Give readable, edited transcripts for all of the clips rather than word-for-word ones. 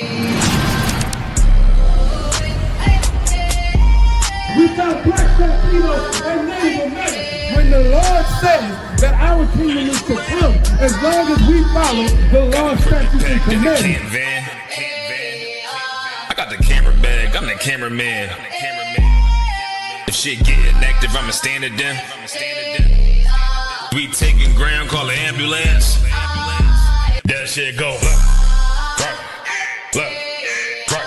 We got black, Latinos, and Native Americans. When the Lord says that our kingdom is to come, as long as we follow the law, statutes, and commandments. I got the camera bag, I'm the cameraman. If shit getting active, I'ma stand it down. We taking ground, call the ambulance. That shit go right, left, right,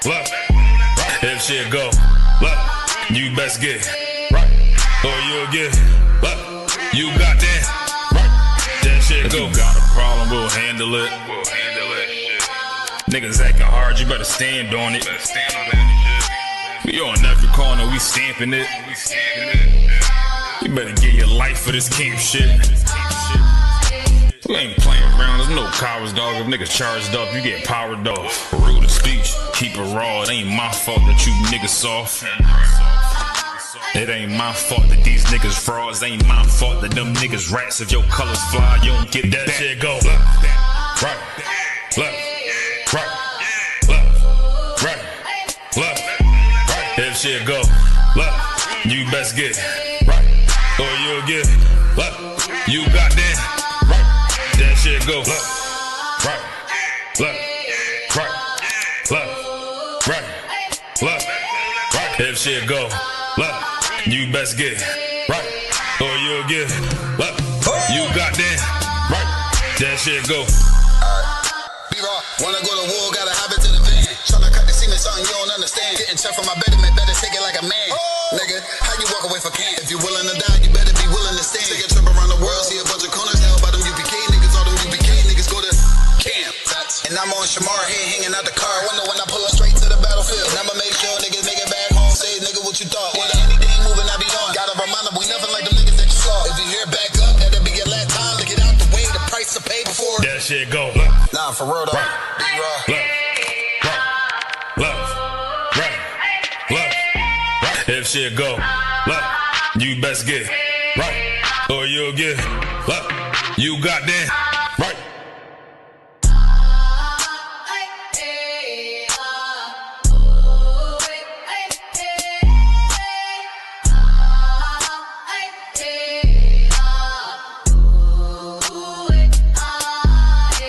left. If shit go left, you best get right, or you'll get left. You got that right. That shit go. If you got a problem, we'll handle it. Niggas acting hard, you better stand on it. We on every corner, we stamping it. You better get your life for this camp shit. We ain't playing around, there's no cowards, dog. If niggas charged up, you get powered off. Rude of speech, keep it raw. It ain't my fault that you niggas soft. It ain't my fault that these niggas frauds. It ain't my fault that them niggas rats. If your colors fly, you don't get that shit go. Left, right, left, left. If shit go left, you best get right, or you'll get left. You got that right. That shit go left, right, left. If shit go left, you best get right, or you'll get left. You got that right. That shit go. Wanna go to war, gotta hop into the van. Tryna cut the semen, something you don't understand. Getting checked from my betterment, better take it like a man. Nigga, how you walk away for camp? If you willing to die, you better be willing to stand. Take a trip around the world, see a bunch of corners held by them UPK niggas. All them UPK niggas go to camp. And I'm on Shamar here, hanging out the car. Wonder when I pull up straight to the battlefield. And I'ma make sure niggas make it back home. Say, nigga, what you thought? Whether anything moving, I be on. Gotta remind them, we nothing like them niggas that you saw. If you hear back up, that'll be your last time to get out the way. The price to pay before. That shit go. Nah, for real though. Left. If shit go left, you best get right, or you'll get left. You got that right.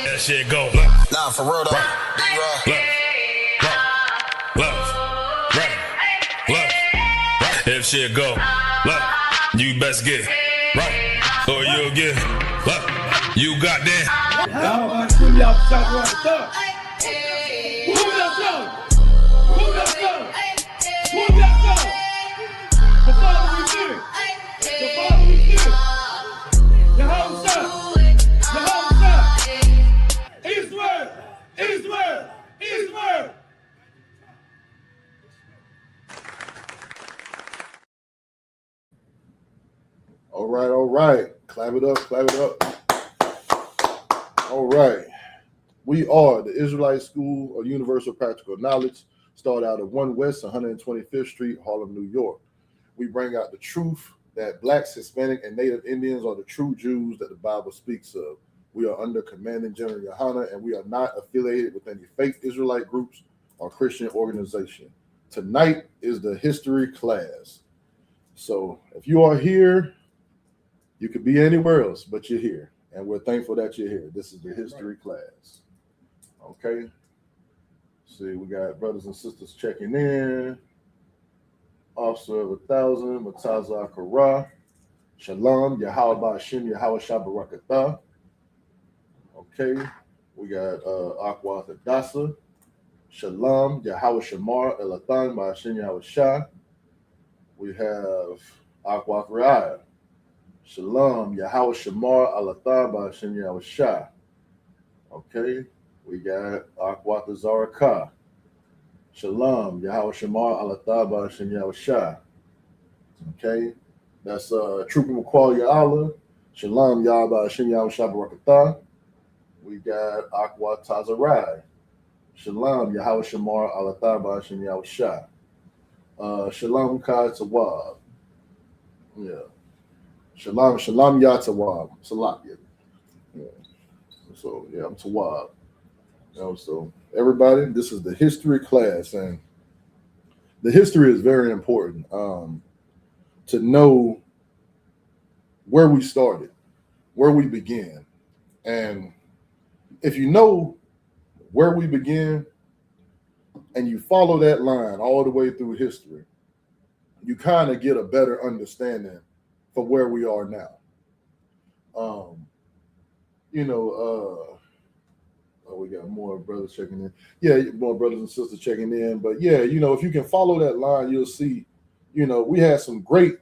That shit go left. Nah, for real though. Left. If shit go left, you best get right, or you'll get left. You got that. How about some y'all shot right there? Move that song! Move that song! Move that song! The Father we fear! The Father we fear! Yahweh! Israel! Israel! Israel! All right. Clap it up, clap it up. All right. We are the Israelite School of Universal Practical Knowledge, started out at 1 West 125th Street, Harlem, New York. We bring out the truth that Blacks, Hispanic, and Native Indians are the true Jews that the Bible speaks of. We are under Commanding General Yohana, and we are not affiliated with any fake Israelite groups or Christian organization. Tonight is the history class. So if you are here, you could be anywhere else, but you're here. And we're thankful that you're here. This is the history class. Okay. See, we got brothers and sisters checking in. Officer of 1,000, Mataza Kara. Shalom, Yahweh Hashem, Yahweh Shabbarakatah. Okay. We got Aqua Dasa. Shalom, Yahweh Shamar, Elathan, Ba'ashem Yahweh Shah. We have Aqua Ra'ah. Shalom, Yahweh Shamar, Elathan, Ba'ashem Yahweh Shah. Okay. We got Aqua Zaraka. Shalom, Yahweh Shamar, Elathan, Ba'ashem Yahweh Shah. Okay. That's Trooper McQual Ya'ala. Shalom, Yahweh Hashem Yahweh Shabbarakatah. We got Aqua Tazarai. Shalom, Yahweh Shamar, Elathan, Ba'ashem Yahweh Shah. Shalom Kai Tawab. Yeah. Shalom Yatawab. Salat. Yeah. So yeah, I'm Tawab. So everybody, this is the history class, and the history is very important to know where we started, where we began. And if you know where we began and you follow that line all the way through history, you kind of get a better understanding for where we are now. We got more brothers checking in. Yeah, more brothers and sisters checking in. But yeah, if you can follow that line, you'll see, we had some great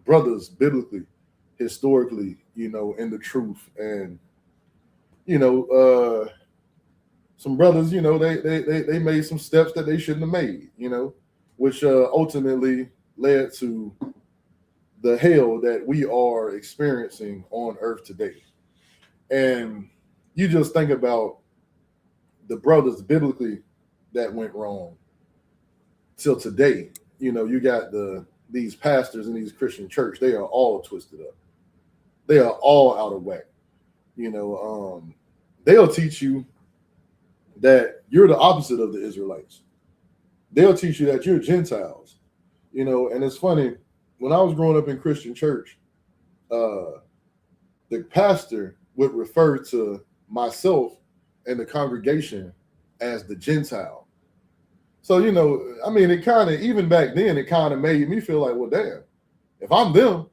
brothers biblically, historically, in the truth. And, some brothers, they made some steps that they shouldn't have made, which ultimately led to the hell that we are experiencing on earth today. And you just think about the brothers biblically that went wrong till today. You got these pastors in these Christian church, they are all twisted up. They are all out of whack. They'll teach you that you're the opposite of the Israelites. They'll teach you that you're Gentiles. And it's funny, when I was growing up in Christian church, the pastor would refer to myself and the congregation as the Gentile. So, it kind of, even back then, it kind of made me feel like, well, damn, if I'm them,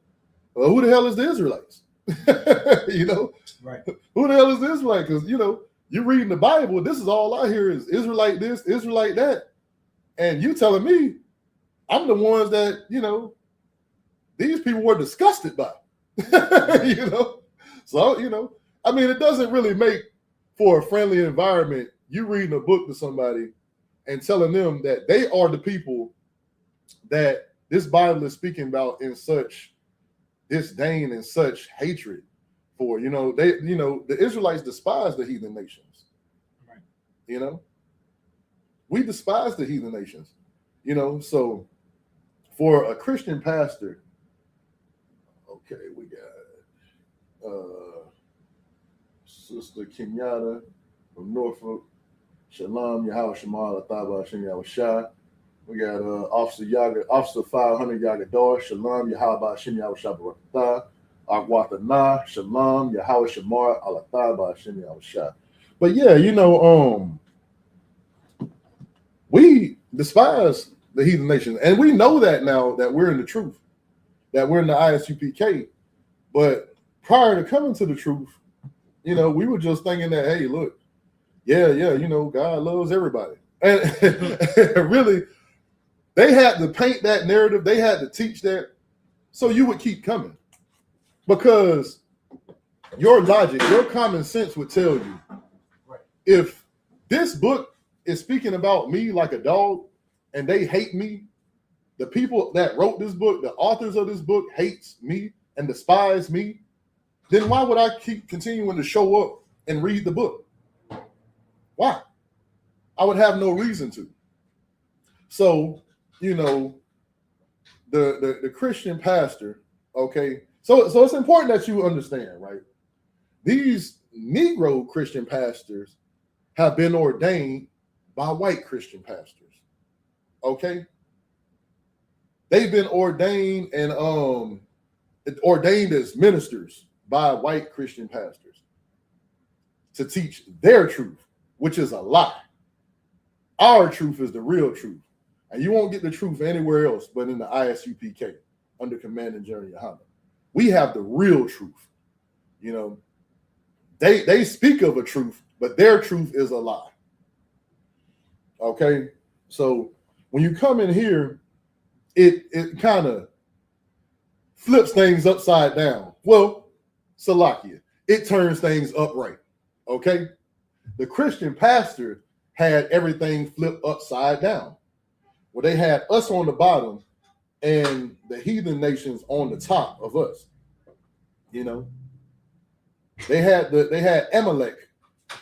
well, who the hell is the Israelites? Right. Who the hell is the Israelite? Because, you're reading the Bible, this is all I hear is Israelite this, Israelite that. And you telling me I'm the ones that, these people were disgusted by. So, it doesn't really make for a friendly environment. You reading a book to somebody and telling them that they are the people that this Bible is speaking about in such disdain and such hatred for. The Israelites despise the heathen nations. Right. We despise the heathen nations. So for a Christian pastor, okay, we got Sister Kenyatta from Norfolk. Shalom, Yahweh Shema, Lataba, Hashem Yahweh Shah. We got Officer 500 Yagadar. Shalom, Yahweh Hashem Yahweh Shah Barakatah. Akwata Na. Shalom, Yahweh Shema, Alataba, Hashem Yahweh Shah. But yeah, we despise the heathen nation. And we know that now that we're in the truth, that we're in the ISUPK. But prior to coming to the truth, we were just thinking that, hey, look, God loves everybody. And really, they had to paint that narrative. They had to teach that so you would keep coming. Because your logic, your common sense would tell you, right, if this book is speaking about me like a dog and they hate me, the people that wrote this book, the authors of this book hates me and despise me, then why would I keep continuing to show up and read the book? Why? I would have no reason to. So, the Christian pastor, okay, so it's important that you understand, right? These Negro Christian pastors have been ordained by white Christian pastors, okay? They've been ordained and ordained as ministers by white Christian pastors to teach their truth, which is a lie. Our truth is the real truth. And you won't get the truth anywhere else but in the ISUPK under Commanding General Yohanan. We have the real truth. They speak of a truth, but their truth is a lie. Okay? So when you come in here, it kind of flips things upside down. Well, Salakia, it turns things upright. Okay? The Christian pastor had everything flipped upside down. Well, they had us on the bottom and the heathen nations on the top of us. They had Amalek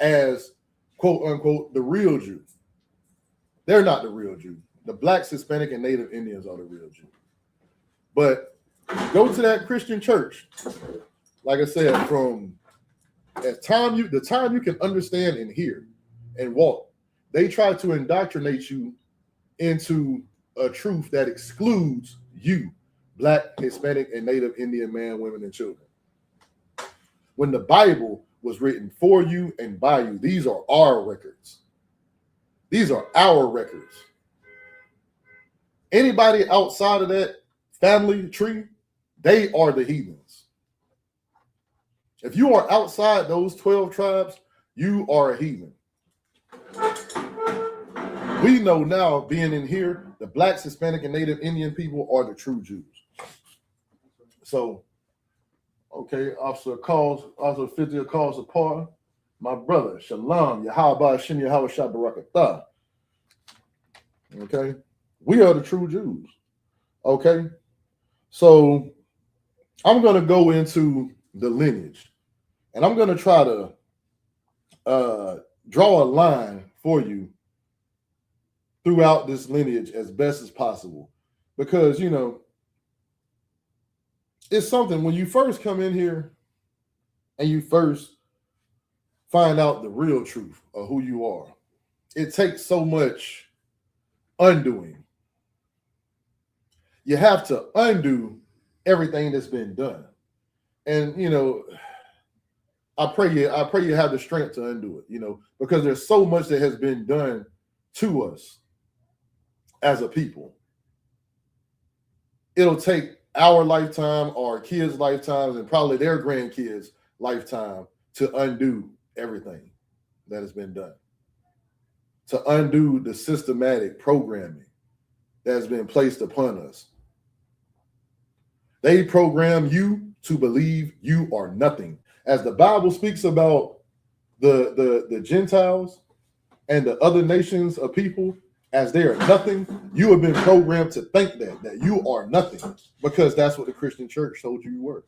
as quote unquote the real Jew. They're not the real Jew. The blacks, Hispanic, and Native Indians are the real Jew. But go to that Christian church, like I said, from the time you can understand and hear and walk, they try to indoctrinate you into a truth that excludes you, Black, Hispanic, and Native Indian men, women, and children. When the Bible was written for you and by you, these are our records. These are our records. Anybody outside of that family tree, they are the heathens. If you are outside those 12 tribes, you are a heathen. We know now, being in here, the Blacks, Hispanic, and Native Indian people are the true Jews. So, okay, Officer 50 calls upon my brother, Shalom, Yahweh Shem Yahweh Shabarakatah. Okay, we are the true Jews. Okay, so I'm going to go into the lineage, and I'm going to try to draw a line for you throughout this lineage as best as possible, because you know it's something when you first come in here and you first find out the real truth of who you are. It takes so much undoing. You have to undo everything that's been done, and you know, I pray you have the strength to undo it. You know, because there's so much that has been done to us as a people. It'll take our lifetime, our kids' lifetimes, and probably their grandkids' lifetime to undo everything that has been done, to undo the systematic programming that has been placed upon us. They program you to believe you are nothing. As the Bible speaks about the Gentiles and the other nations of people, as they are nothing, you have been programmed to think that you are nothing, because that's what the Christian church told you were.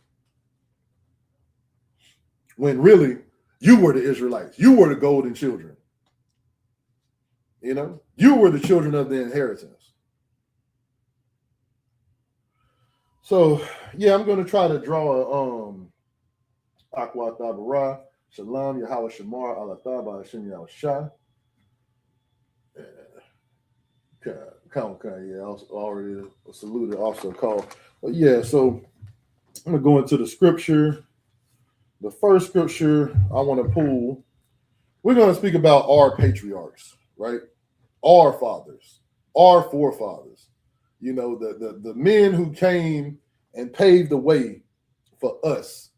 When really, you were the Israelites. You were the golden children. You know, you were the children of the inheritance. So, yeah, I'm going to try to draw Akwa Tabara, Shalom, Yahweh Shamar, Allah Taba, Hashem Yahweh Shah. Yeah, already saluted, also called. But yeah, so I'm going to go into the scripture. The first scripture I want to pull, we're going to speak about our patriarchs, right? Our fathers, our forefathers. You know, the men who came and paved the way for us.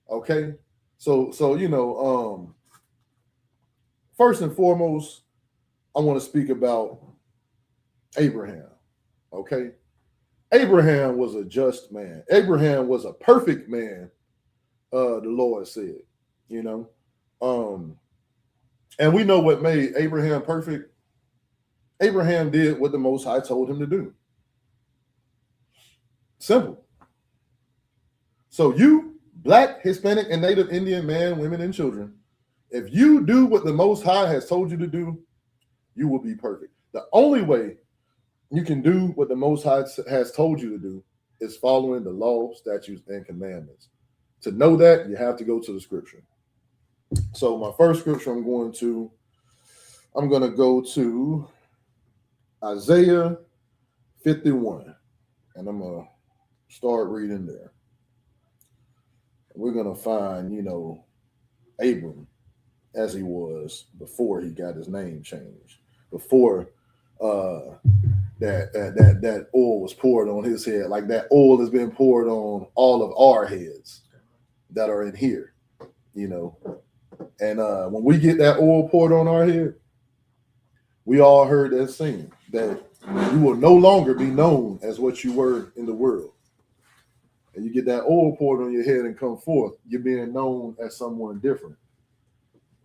Okay? So you know, first and foremost, I want to speak about Abraham. Okay? Abraham was a just man. Abraham was a perfect man, the Lord said, you know. And we know what made Abraham perfect. Abraham did what the Most High told him to do. Simple. So you, Black, Hispanic, and Native Indian men, women, and children, if you do what the Most High has told you to do, you will be perfect. The only way you can do what the Most High has told you to do is following the law, statutes, and commandments. To know that, you have to go to the scripture. So my first scripture, I'm going to go to Isaiah 51, and I'm going to start reading there. We're going to find, you know, Abram as he was before he got his name changed, before that oil was poured on his head, like that oil has been poured on all of our heads that are in here, you know. And when we get that oil poured on our head, we all heard that saying that you will no longer be known as what you were in the world. And you get that oil poured on your head and come forth, you're being known as someone different.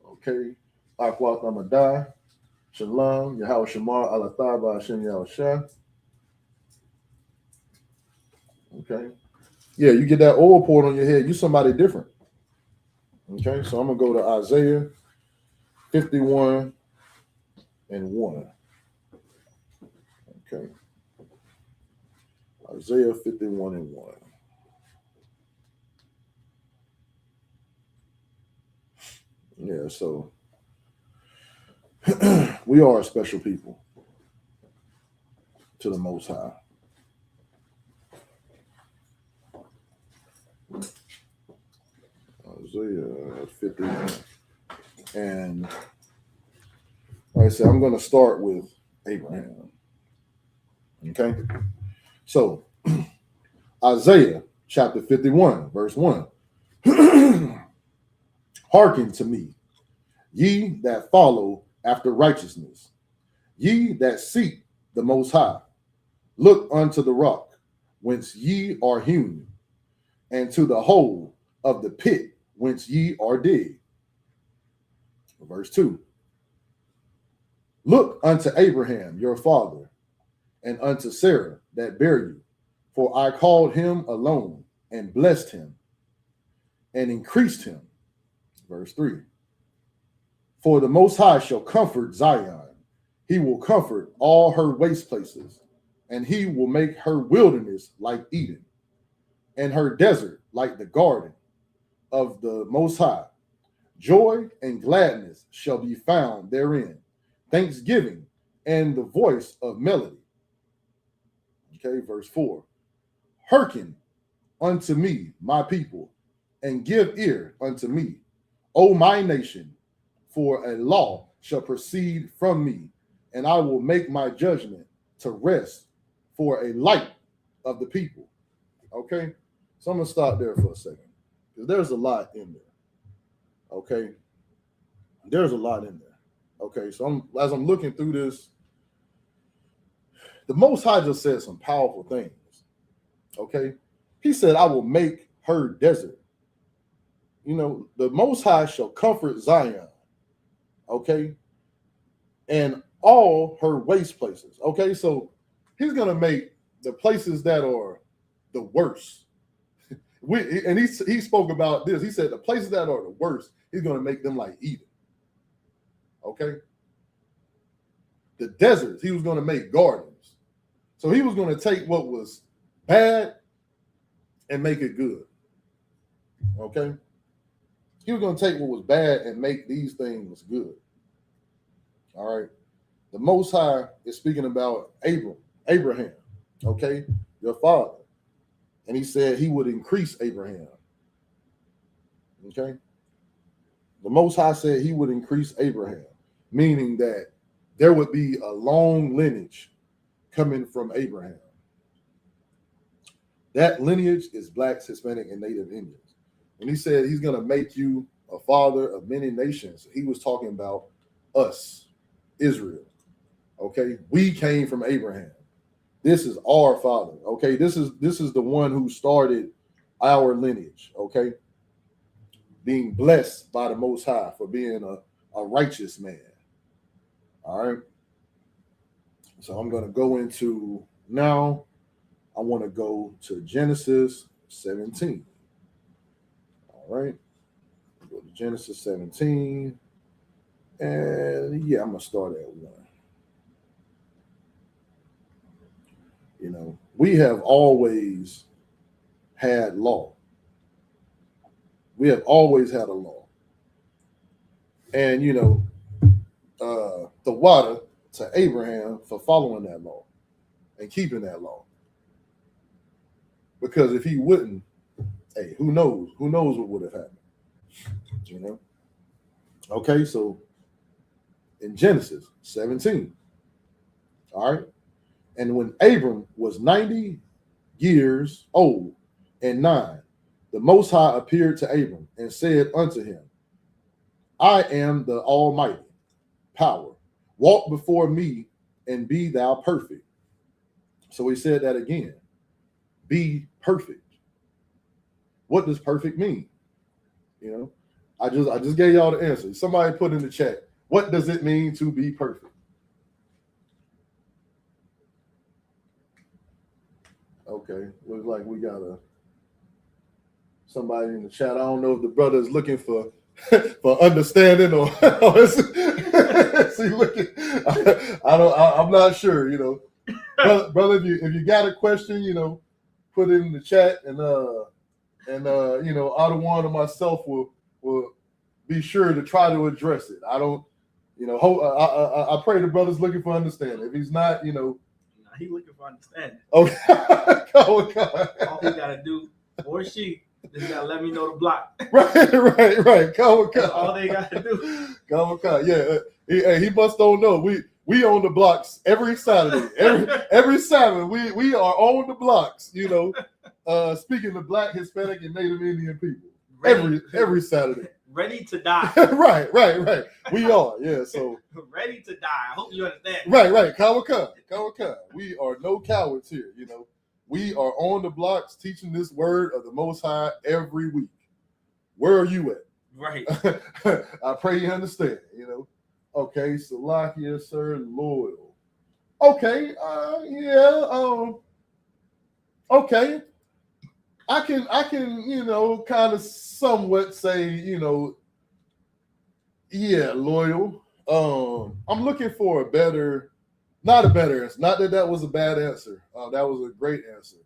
Okay. Akwat Amadai, Shalom, Yahweh Shamar, Allah Taba, Hashem Yahweh Shah. Okay. Yeah, you get that oil poured on your head, you're somebody different. Okay, so I'm going to go to Isaiah 51 and 1. Okay. Isaiah 51 and 1. Yeah, so we are a special people to the Most High. Isaiah 51. And like I said, I'm going to start with Abraham. Okay? So, Isaiah chapter 51, verse 1. Hearken to me, ye that follow after righteousness, ye that seek the Most High. Look unto the rock whence ye are hewn, and to the hole of the pit whence ye are digged. Verse 2. Look unto Abraham your father, and unto Sarah that bare you, for I called him alone, and blessed him, and increased him. Verse 3. For the Most High shall comfort Zion. He will comfort all her waste places, and he will make her wilderness like Eden, and her desert like the garden of the Most High. Joy and gladness shall be found therein, thanksgiving and the voice of melody. Okay, verse 4. Hearken unto me, my people, and give ear unto me, O my nation, for a law shall proceed from me, and I will make my judgment to rest for a light of the people. Okay, so I'm going to stop there for a second, because there's a lot in there. Okay, there's a lot in there. Okay, so as I'm looking through this, the Most High just said some powerful things. Okay, he said, I will make her desert. You know, the Most High shall comfort Zion. Okay, and all her waste places. Okay, so he's going to make the places that are the worst. He spoke about this. He said the places that are the worst, he's going to make them like Eden. Okay, the deserts, he was going to make gardens. So he was going to take what was bad and make it good. Okay, he was going to take what was bad and make these things good. All right, the Most High is speaking about Abraham, okay, your father. And he said he would increase Abraham. Okay, the Most High said he would increase Abraham, meaning that there would be a long lineage coming from Abraham. That lineage is Blacks, Hispanic, and Native Indians. When he said he's going to make you a father of many nations, he was talking about us, Israel. Okay, we came from Abraham. This is our father. Okay, this is the one who started our lineage. Okay, being blessed by the Most High for being a righteous man. All right. So I'm going to go into now. I want to go to Genesis 17. All right. Go to Genesis 17. And yeah, I'm going to start at 1. You know, we have always had law. We have always had a law. And, you know, the water to Abraham for following that law and keeping that law. Because if he wouldn't, hey, who knows? Who knows what would have happened? You know? Okay, so in Genesis 17, all right, and when Abram was 90 years old and 9, the Most High appeared to Abram and said unto him, I am the Almighty power. Walk before me and be thou perfect. So he said that again. Be perfect. What does perfect mean? You know, I just gave y'all the answer. Somebody put in the chat, what does it mean to be perfect? Okay, looks like we got somebody in the chat. I don't know if the brother is looking for understanding or is he looking? I'm not sure. You know, brother, if you got a question, you know, put it in the chat, and you know, Ottawa or myself will be sure to try to address it. I don't, I pray the brother's looking for understanding. If he's not, He looking for understanding. Okay. All he gotta do, or she, just gotta let me know the block. Right. Come That's all they gotta do. Come. Yeah. He must don't know. We on the blocks every Saturday. Every Saturday we are on the blocks. Speaking of Black, Hispanic, and Native Indian people. Every Saturday. Ready to die. Right. We are. Yeah. So ready to die. I hope you understand. Right. Kawaka. We are no cowards here. We are on the blocks teaching this word of the Most High every week. Where are you at? Right. I pray you understand. Okay, Salakia, sir, loyal. Okay, okay. I can, kind of somewhat say, yeah, loyal. I'm looking for not a better answer. Not that was a bad answer. That was a great answer,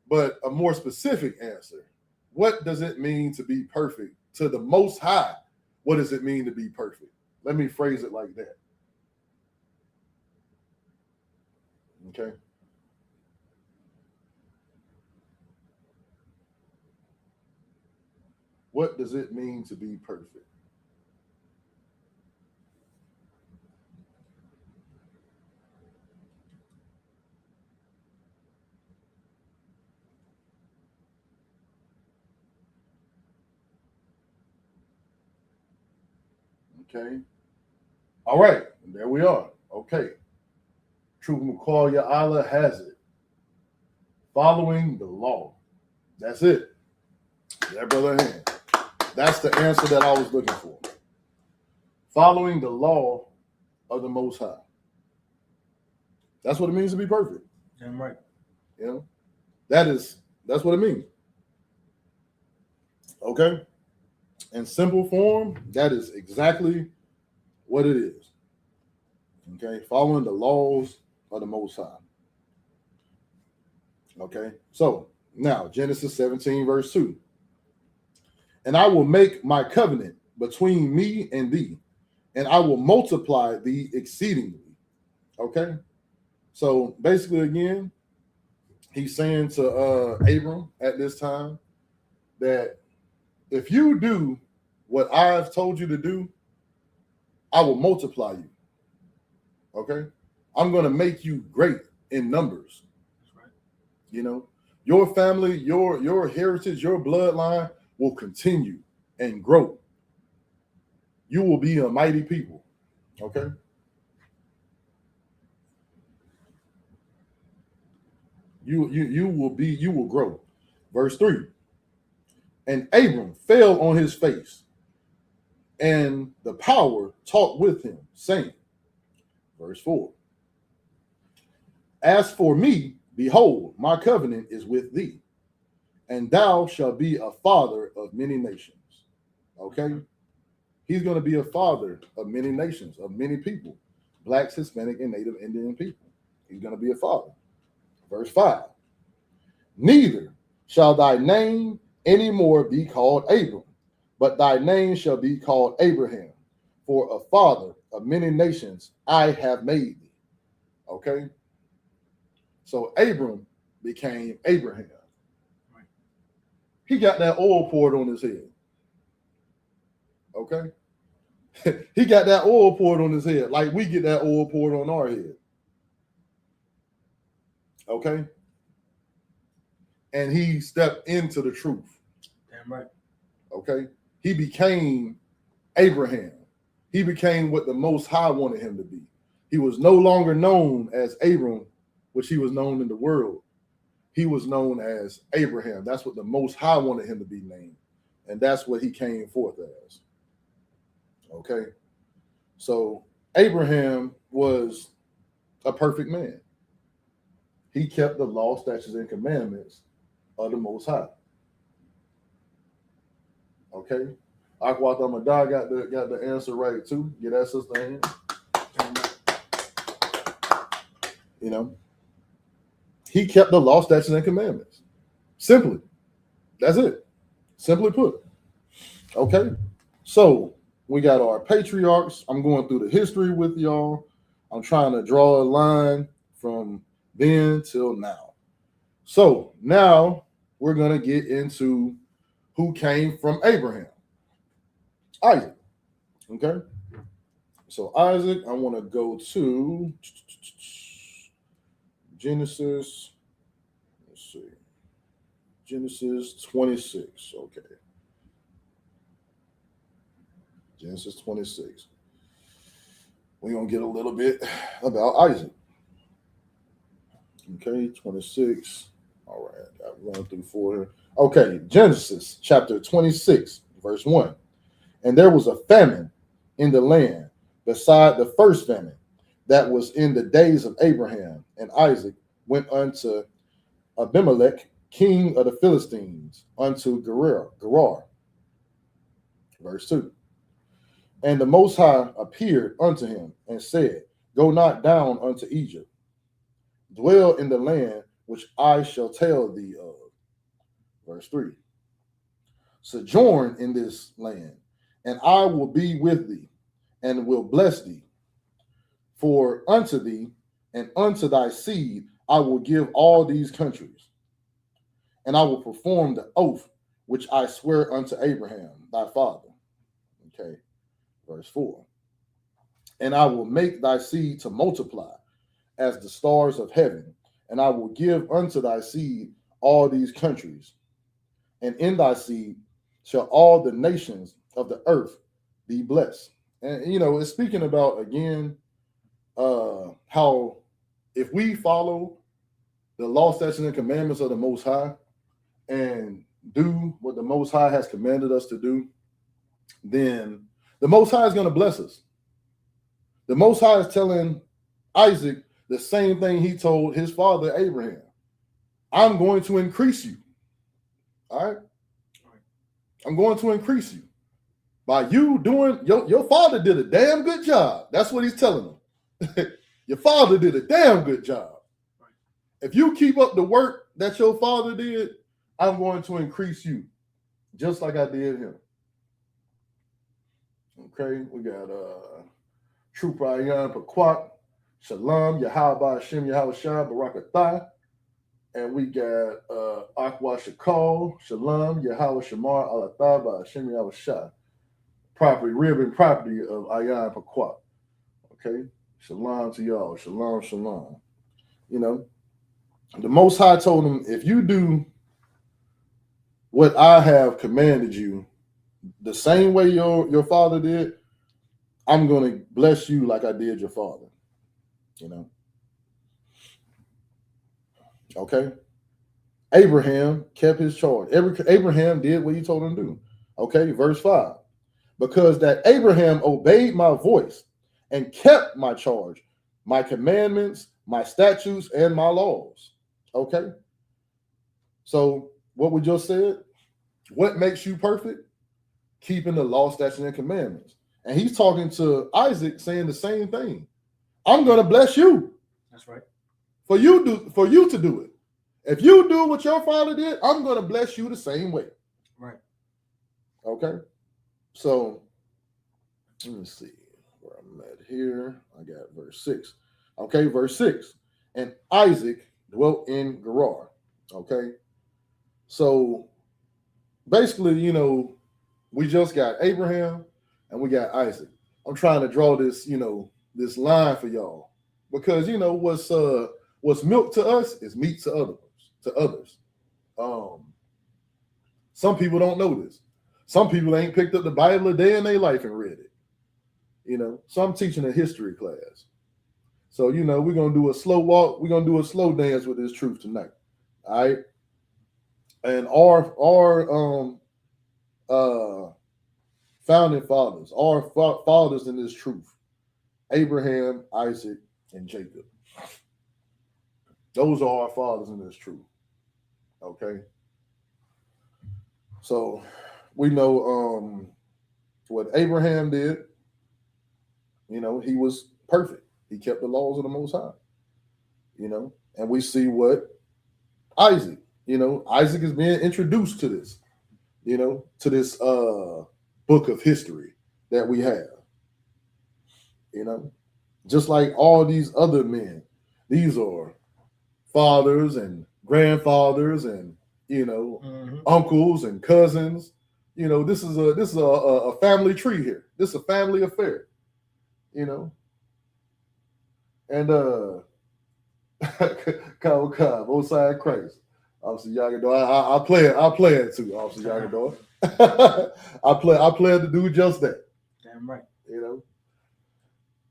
but a more specific answer. What does it mean to be perfect? To the Most High, what does it mean to be perfect? Let me phrase it like that. Okay. What does it mean to be perfect? Okay. All right. There we are. Okay. True McCall, your Allah has it. Following the law. That's it. That brother hand. That's the answer that I was looking for. Following the law of the Most High. That's what it means to be perfect. Damn right. That's what it means. Okay. In simple form, that is exactly what it is. Okay. Following the laws of the Most High. Okay. So now Genesis 17, verse 2. And I will make my covenant between me and thee, and I will multiply thee exceedingly. Okay. So basically, again, he's saying to Abram at this time that if you do what I've told you to do, I will multiply you. Okay. I'm going to make you great in numbers. That's right. Your family, your heritage, your bloodline will continue and grow. You will be a mighty people. Okay. You will grow. Verse 3. And Abram fell on his face, and the power talked with him, saying, verse 4. As for me, behold, my covenant is with thee, and thou shalt be a father of many nations. Okay? He's going to be a father of many nations, of many people. Blacks, Hispanic, and Native Indian people. He's going to be a father. Verse 5. Neither shall thy name any more be called Abram, but thy name shall be called Abraham, for a father of many nations I have made thee. Okay? So Abram became Abraham. He got that oil poured on his head. Okay? He got that oil poured on his head, like we get that oil poured on our head. Okay? And he stepped into the truth. Damn right. Okay? He became Abraham. He became what the Most High wanted him to be. He was no longer known as Abram, which he was known in the world. He was known as Abraham. That's what the Most High wanted him to be named. And that's what he came forth as. Okay? So Abraham was a perfect man. He kept the law, statutes, and commandments of the Most High. Okay? Akwat Amadah got the answer right too. Get that sister hand. He kept the law, statutes, and commandments. Simply. That's it. Simply put. Okay? So we got our patriarchs. I'm going through the history with y'all. I'm trying to draw a line from then till now. So now we're going to get into who came from Abraham. Isaac. Okay. So Isaac, I want to go to Genesis. Let's see. Genesis 26. Okay. Genesis 26. We're going to get a little bit about Isaac. Okay, 26. All right, I got 1 through 4 here. Okay, Genesis chapter 26, verse 1. And there was a famine in the land beside the first famine that was in the days of Abraham, and Isaac went unto Abimelech, king of the Philistines, unto Gerar. Verse 2. And the Most High appeared unto him and said, Go not down unto Egypt. Dwell in the land which I shall tell thee of. Verse 3. Sojourn in this land, and I will be with thee, and will bless thee. For unto thee and unto thy seed I will give all these countries, and I will perform the oath which I swear unto Abraham thy father. Okay, verse 4. And I will make thy seed to multiply as the stars of heaven, and I will give unto thy seed all these countries, and in thy seed shall all the nations of the earth be blessed. And it's speaking about again how if we follow the law, statutes, and commandments of the Most High and do what the Most High has commanded us to do, then the Most High is going to bless us. The Most High is telling Isaac the same thing he told his father Abraham. I'm going to increase you. All right? I'm going to increase you. By you doing, your father did a damn good job. That's what he's telling them. Your father did a damn good job. If you keep up the work that your father did, I'm going to increase you, just like I did him. Okay, we got Troop Ayan Paquat, Shalom, Yahweh Hashem, Yahweh Shah, Barakatah. And we got Akwa Shakal, Shalom, Yahweh Shamar, Alatah, Hashem, Yahweh Shah. Property, ribbon property of Ayan Paquat. Okay, Shalom to y'all. Shalom, shalom. The Most High told him, if you do what I have commanded you, the same way your father did, I'm going to bless you like I did your father. Okay. Abraham kept his charge. Abraham did what he told him to do. Okay, verse 5. Because that Abraham obeyed my voice and kept my charge, my commandments, my statutes, and my laws. Okay. So what we just said, what makes you perfect? Keeping the law, statutes, and commandments. And he's talking to Isaac saying the same thing. I'm going to bless you. That's right. For you to do it. If you do what your father did, I'm going to bless you the same way. Right. Okay. So let me see where I'm at here. I got verse 6. Okay, verse 6. And Isaac dwelt in Gerar. Okay. So basically, we just got Abraham and we got Isaac. I'm trying to draw this, this line for y'all. Because what's milk to us is meat to others. Some people don't know this. Some people ain't picked up the Bible a day in their life and read it. So I'm teaching a history class. So, we're going to do a slow walk. We're going to do a slow dance with this truth tonight. All right. And our founding fathers, our fathers in this truth, Abraham, Isaac, and Jacob. Those are our fathers in this truth. Okay. So we know what Abraham did. He was perfect. He kept the laws of the Most High. And we see what Isaac, Isaac is being introduced to this, to this book of history that we have. You know, just like all these other men, these are fathers and grandfathers and, you know, uncles and cousins. You know, this is a family tree here. This is a family affair, you know. And both sides Christ. Officer Yagador. I play it too, Officer Yagador. I plan to do just that. Damn right.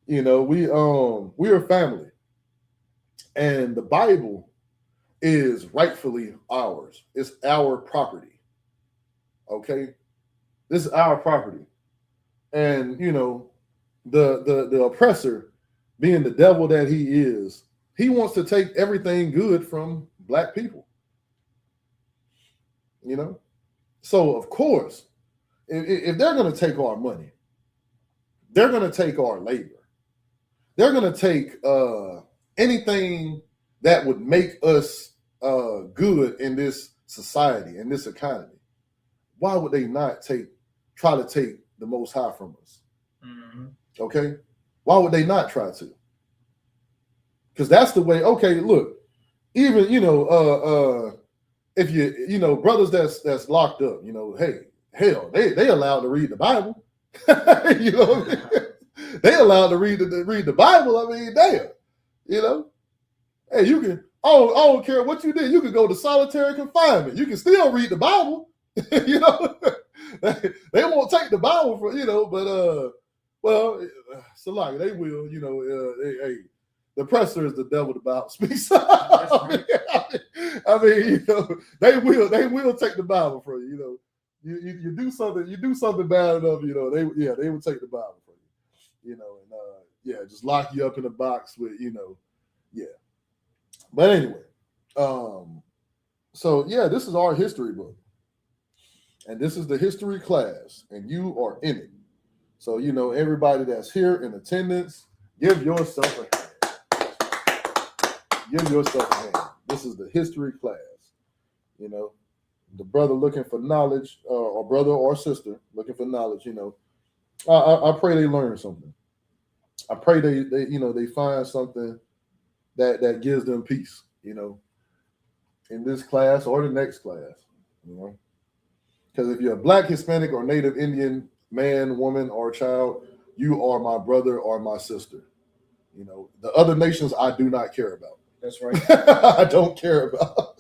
You know, we are family. And the Bible is rightfully ours. It's our property. Okay? This is our property. And, you know, the oppressor, being the devil that he is, he wants to take everything good from black people. You know? So, of course, if they're going to take our money, they're going to take our labor. They're going to take anything that would make us good in this society, in this economy. Why would they not try to take the Most High from us? Okay? Why would they not try to? Because that's the way. Okay, look, even, you know, if you know, brothers that's locked up, you know, hey, hell, they allowed to read the Bible. You know, they allowed to read the Bible. I mean, damn, you know, hey, you can. I don't care what you did. You can go to solitary confinement. You can still read the Bible. You know, they won't take the Bible for, you know, but well, Salaki, they will. You know, hey, the oppressor is the devil. The Bible speaks. I mean, you know, they will take the Bible from you. You know, you do something bad enough, you know, they will take the Bible from you. You know, and just lock you up in a box with, you know, yeah. But anyway, so yeah, this is our history book, and this is the history class, and you are in it. So, you know, everybody that's here in attendance, give yourself a hand. Give yourself a hand. This is the history class. You know, the brother looking for knowledge, or brother or sister looking for knowledge, you know, I pray they learn something. I pray they you know, they find something that gives them peace, you know, in this class or the next class, you know. Because if you're a Black, Hispanic, or Native Indian man, woman, or child, you are my brother or my sister. You know, the other nations I do not care about. That's right. I don't care about.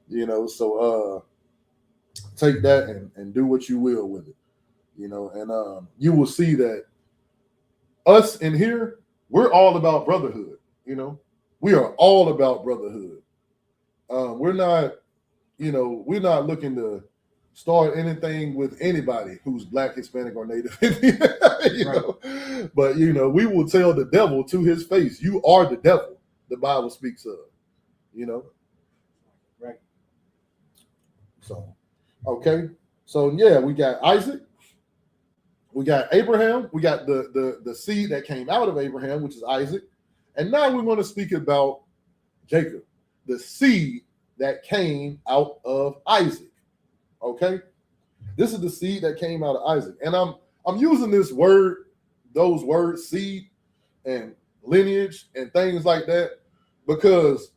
You know, so take that and do what you will with it. You know, and you will see that us in here, we're all about brotherhood. You know, we are all about brotherhood. We're not, you know, we're not looking to start anything with anybody who's Black, Hispanic, or Native Indian. You know, but you know, we will tell the devil to his face, "You are the devil." The Bible speaks of. You know, right? So, okay, so yeah, we got Isaac, we got Abraham, we got the seed that came out of Abraham, which is Isaac, and now we want to speak about Jacob, the seed that came out of Isaac. Okay, this is the seed that came out of Isaac, and I'm using those words, seed and lineage and things like that, because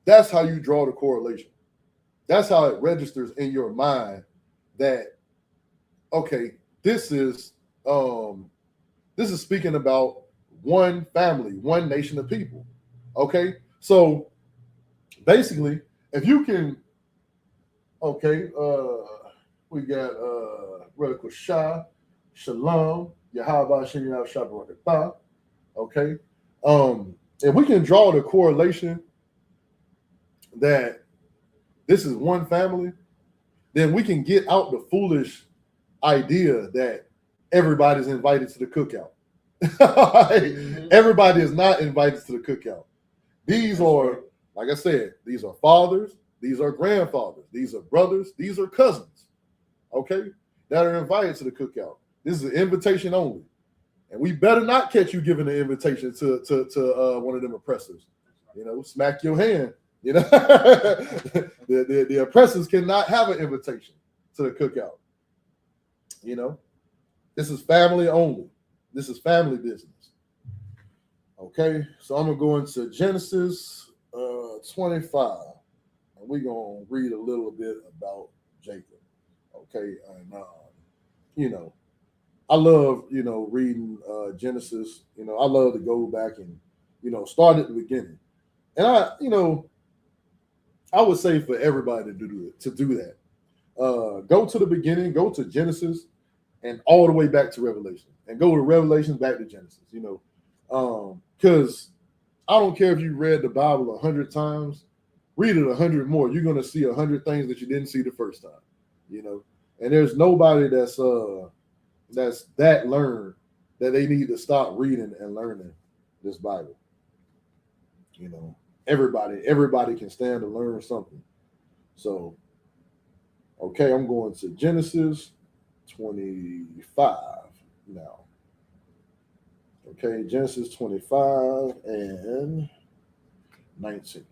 that's how you draw the correlation. That's how it registers in your mind that, okay, this is speaking about one family, one nation of people. Okay, so basically, if you can, okay, we got Radical Shah, Shalom, Yahweh Shem Shabbat. Okay, if we can draw the correlation that this is one family, then we can get out the foolish idea that everybody's invited to the cookout. Everybody is not invited to the cookout. These are, like I said, these are fathers, these are grandfathers, these are brothers, these are cousins, okay, that are invited to the cookout. This is an invitation only. And we better not catch you giving an invitation to one of them oppressors. You know, smack your hand. You know, the oppressors cannot have an invitation to the cookout. You know, This is family only. This is family business. Okay, so I'm gonna go into Genesis 25, and we're gonna read a little bit about Jacob. Okay, and I love reading Genesis. I love to go back and start at the beginning. And I would say for everybody to do that. Go to the beginning, go to Genesis, and all the way back to Revelation, and go to Revelation back to Genesis. Because I don't care if you read the Bible 100 times, read it 100 more. You're gonna see 100 things that you didn't see the first time. And there's nobody that's that learned that they need to stop reading and learning this Bible. Everybody can stand to learn something. So, okay, I'm going to Genesis 25 now. Okay, Genesis 25 and 19.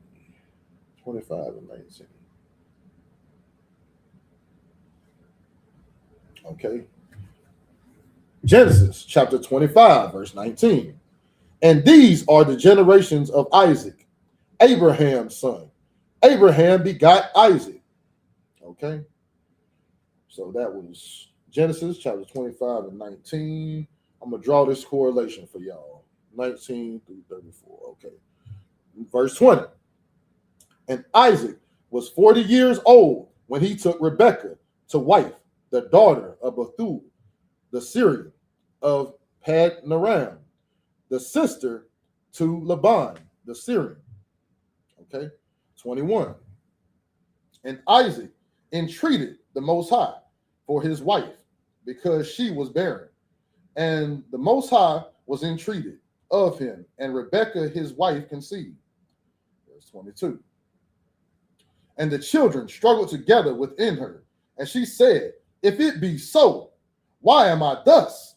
25 and 19. Okay. Genesis chapter 25, verse 19. And these are the generations of Isaac, Abraham's son. Abraham begot Isaac. Okay. So that was Genesis chapter 25 and 19. I'm going to draw this correlation for y'all. 19 through 34. Okay. Verse 20. And Isaac was 40 years old when he took Rebekah to wife, the daughter of Bethuel, the Syrian of Padanaram, the sister to Laban, the Syrian. Okay. 21. And Isaac entreated the Most High for his wife because she was barren. And the Most High was entreated of him, and Rebekah his wife conceived. Verse 22. And the children struggled together within her, and she said, if it be so, why am I thus?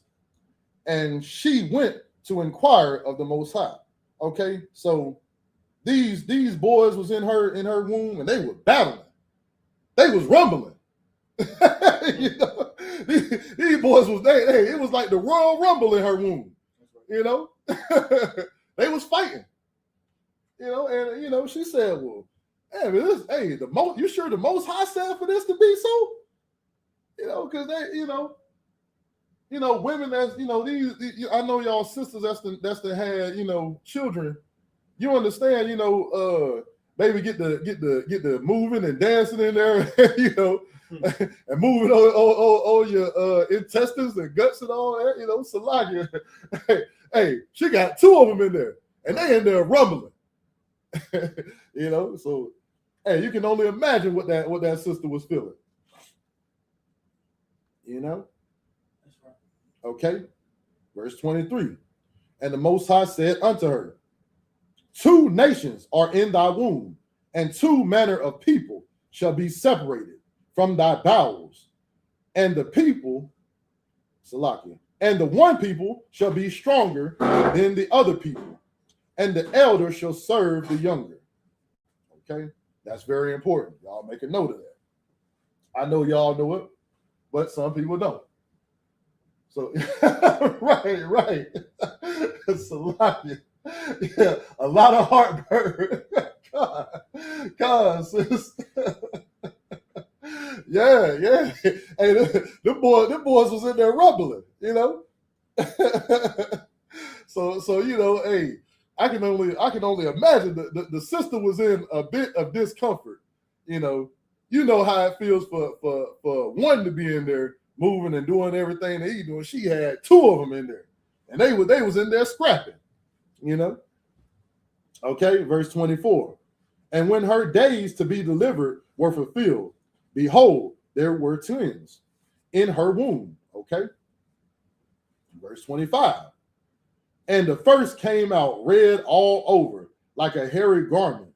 And she went to inquire of the Most High. Okay, so these boys was in her womb, and they were battling. They was rumbling. These boys was it was like the Royal Rumble in her womb. They was fighting. And she said, well, hey, you sure the Most High said for this to be so? Because they, women that's, these I know y'all sisters that's that had, children. You understand, baby get the moving and dancing in there, and moving all your intestines and guts and all that, Salakia. hey, she got two of them in there, and they in there rumbling. So hey, you can only imagine what that sister was feeling. That's right. Okay, verse 23. And the Most High said unto her, 2 nations are in thy womb, and 2 manner of people shall be separated from thy bowels, and the people, Salakia, and the one people shall be stronger than the other people, and the elder shall serve the younger. Okay, that's very important. Y'all make a note of that. I know y'all know it, but some people don't. So, right. Salakia. Yeah, a lot of heartburn. God, sis. Yeah. Hey, them boys was in there rumbling, So hey, I can only imagine the sister was in a bit of discomfort. You know how it feels for one to be in there moving and doing everything that he doing. She had 2 of them in there, and they was in there scrapping. Okay, verse 24. And when her days to be delivered were fulfilled, behold, there were twins in her womb. Okay. Verse 25. And the first came out red all over, like a hairy garment,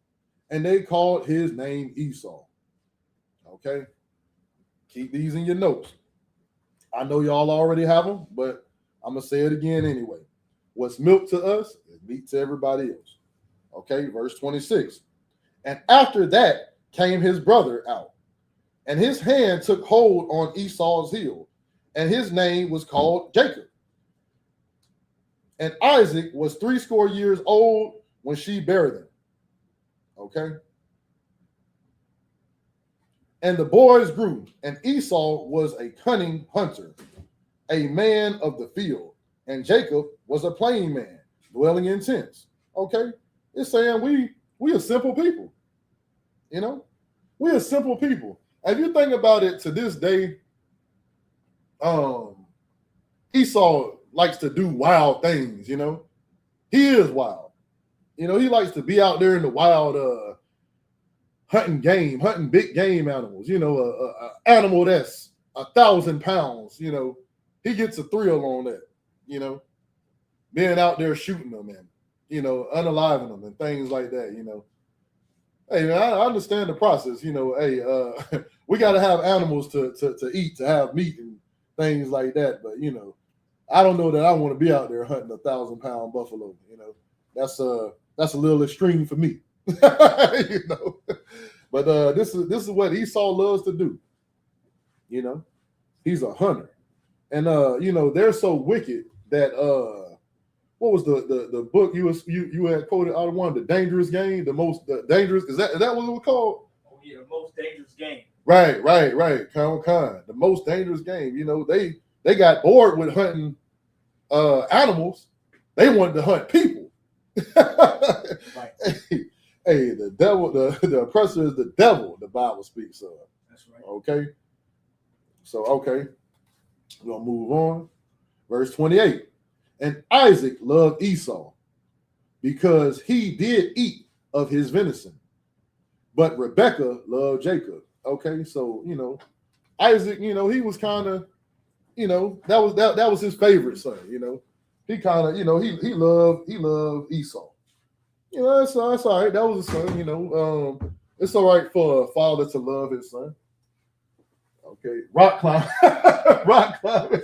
and they called his name Esau. Okay. Keep these in your notes. I know y'all already have them, but I'm going to say it again anyway. What's milk to us is meat to everybody else. Okay, verse 26. And after that came his brother out, and his hand took hold on Esau's heel, and his name was called Jacob. And Isaac was 80 years old when she bare them. Okay. And the boys grew, and Esau was a cunning hunter, a man of the field, and Jacob was a plain man, dwelling in tents. Okay. It's saying we are simple people. You know, we are simple people. If you think about it, to this day, Esau likes to do wild things, you know. He is wild. You know, he likes to be out there in the wild hunting big game animals, you know, a animal that's 1,000 pounds, you know. He gets a thrill on that, you know, being out there shooting them and, you know, unaliving them and things like that, you know. Hey, man, I understand the process, you know. Hey, we got to have animals to eat, to have meat and things like that. But, you know, I don't know that I want to be out there hunting 1,000-pound buffalo. You know, that's a little extreme for me. You know, but this is what Esau loves to do. You know, he's a hunter, and you know, they're so wicked that what was the book you had quoted out of one, The Dangerous Game, the dangerous, is that what it was called? Oh yeah, The Most Dangerous Game. Right. The Most Dangerous Game. You know, they got bored with hunting animals. They wanted to hunt people. Right. Hey, the devil, the oppressor is the devil, the Bible speaks of. That's right. Okay. So, okay. We're going to move on. Verse 28. And Isaac loved Esau because he did eat of his venison, but Rebekah loved Jacob. Okay, so, you know, Isaac, you know, he was kind of, you know, that was his favorite son. You know, he kind of, you know, he loved Esau. You know, that's all right. That was his son. You know, it's all right for a father to love his son. Okay, rock climbing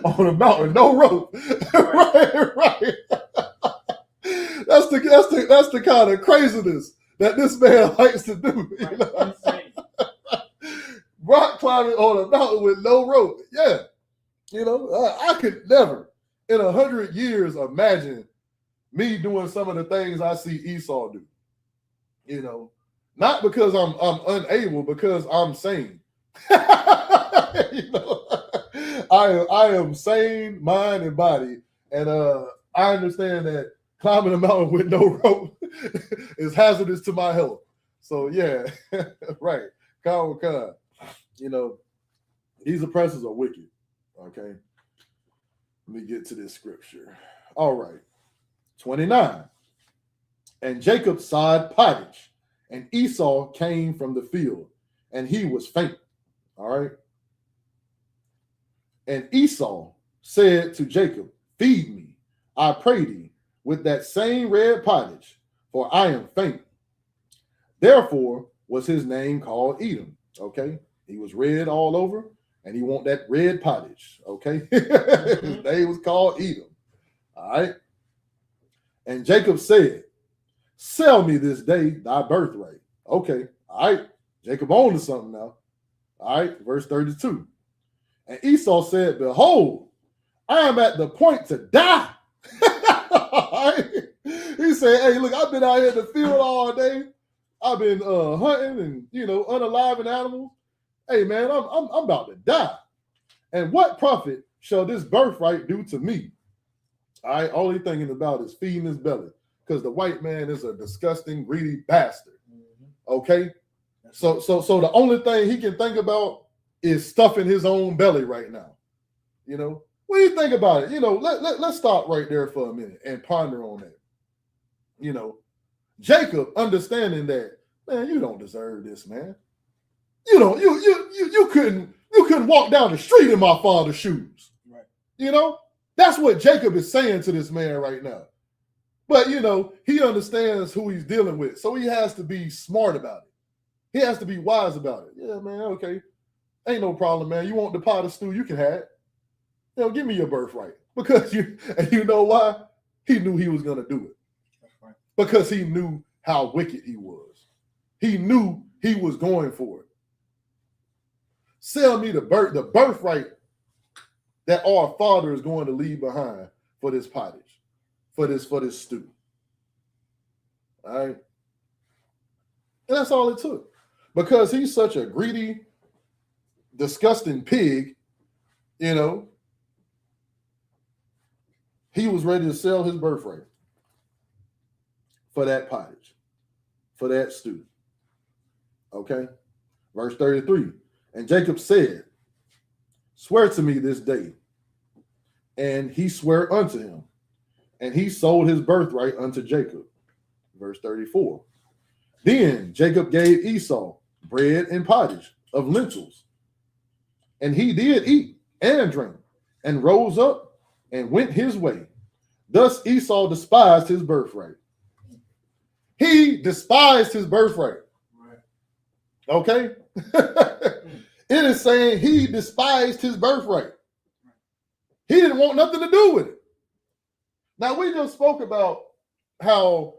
on a mountain, no rope. right. That's the kind of craziness that this man likes to do. You know? Rock climbing on a mountain with no rope. Yeah, you know, I could never in 100 years imagine me doing some of the things I see Esau do. You know, not because I'm unable, because I'm sane. You know, I am sane, mind and body, and I understand that climbing a mountain with no rope is hazardous to my health. So yeah, right. Khan. You know, these oppressors are wicked. Okay. Let me get to this scripture. All right. 29. And Jacob sowed pottage, and Esau came from the field, and he was faint. All right. And Esau said to Jacob, feed me, I pray thee, with that same red pottage, for I am faint. Therefore was his name called Edom. Okay. He was red all over, and he want that red pottage. Okay. His name was called Edom. All right. And Jacob said, sell me this day thy birthright. Okay. All right. Jacob owned to something now. All right. Verse 32. And Esau said, behold, I am at the point to die. He said, hey, look, I've been out here in the field all day. I've been hunting and, you know, unaliving animals. Hey, man, I'm about to die. And what profit shall this birthright do to me? All he thinking about is feeding his belly, because the white man is a disgusting, greedy bastard. Okay? So the only thing he can think about is stuffing his own belly right now. You know? What do you think about it? You know, let's stop right there for a minute and ponder on that. You know, Jacob understanding that, man, you don't deserve this, man. You couldn't walk down the street in my father's shoes. Right. You know, that's what Jacob is saying to this man right now. But, you know, he understands who he's dealing with, so he has to be smart about it. He has to be wise about it. Yeah, man, okay. Ain't no problem, man. You want the pot of stew, you can have it. You know, give me your birthright. Because you know why? He knew he was going to do it. That's right. Because he knew how wicked he was. He knew he was going for it. Sell me the birthright that our Father is going to leave behind for this pottage, for this stew. All right. And that's all it took. Because he's such a greedy, disgusting pig, you know, he was ready to sell his birthright for that pottage, for that stew. Okay? Verse 33. And Jacob said, swear to me this day. And he sware unto him. And he sold his birthright unto Jacob. Verse 34. Then Jacob gave Esau bread and pottage of lentils. And he did eat and drink, and rose up and went his way. Thus Esau despised his birthright. He despised his birthright. Okay? It is saying he despised his birthright. He didn't want nothing to do with it. Now, we just spoke about how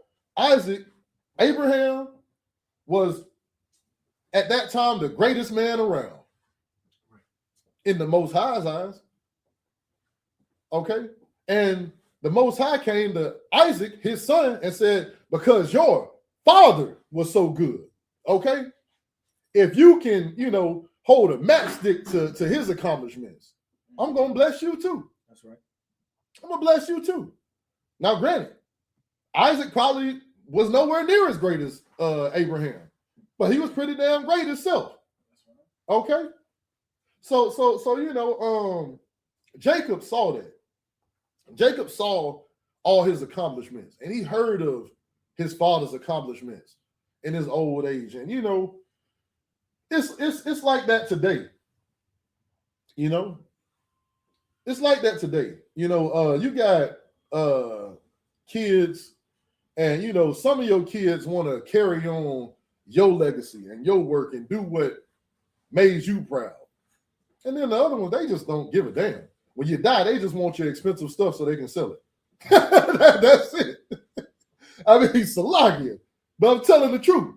Abraham was at that time the greatest man around in the Most High's eyes. Okay? And the Most High came to Isaac, his son, and said, because your father was so good, okay? If you can, hold a matchstick to his accomplishments, I'm going to bless you too. That's right. I'm going to bless you too. Now, granted, Isaac probably was nowhere near as great as Abraham, but he was pretty damn great himself. Okay? So Jacob saw that. Jacob saw all his accomplishments, and he heard of his father's accomplishments in his old age. And it's like that today. It's like that today. You got kids, and some of your kids want to carry on your legacy and your work and do what made you proud. And then the other ones, they just don't give a damn. When you die, they just want your expensive stuff so they can sell it. That's it. I mean, he's Salakia. But I'm telling the truth.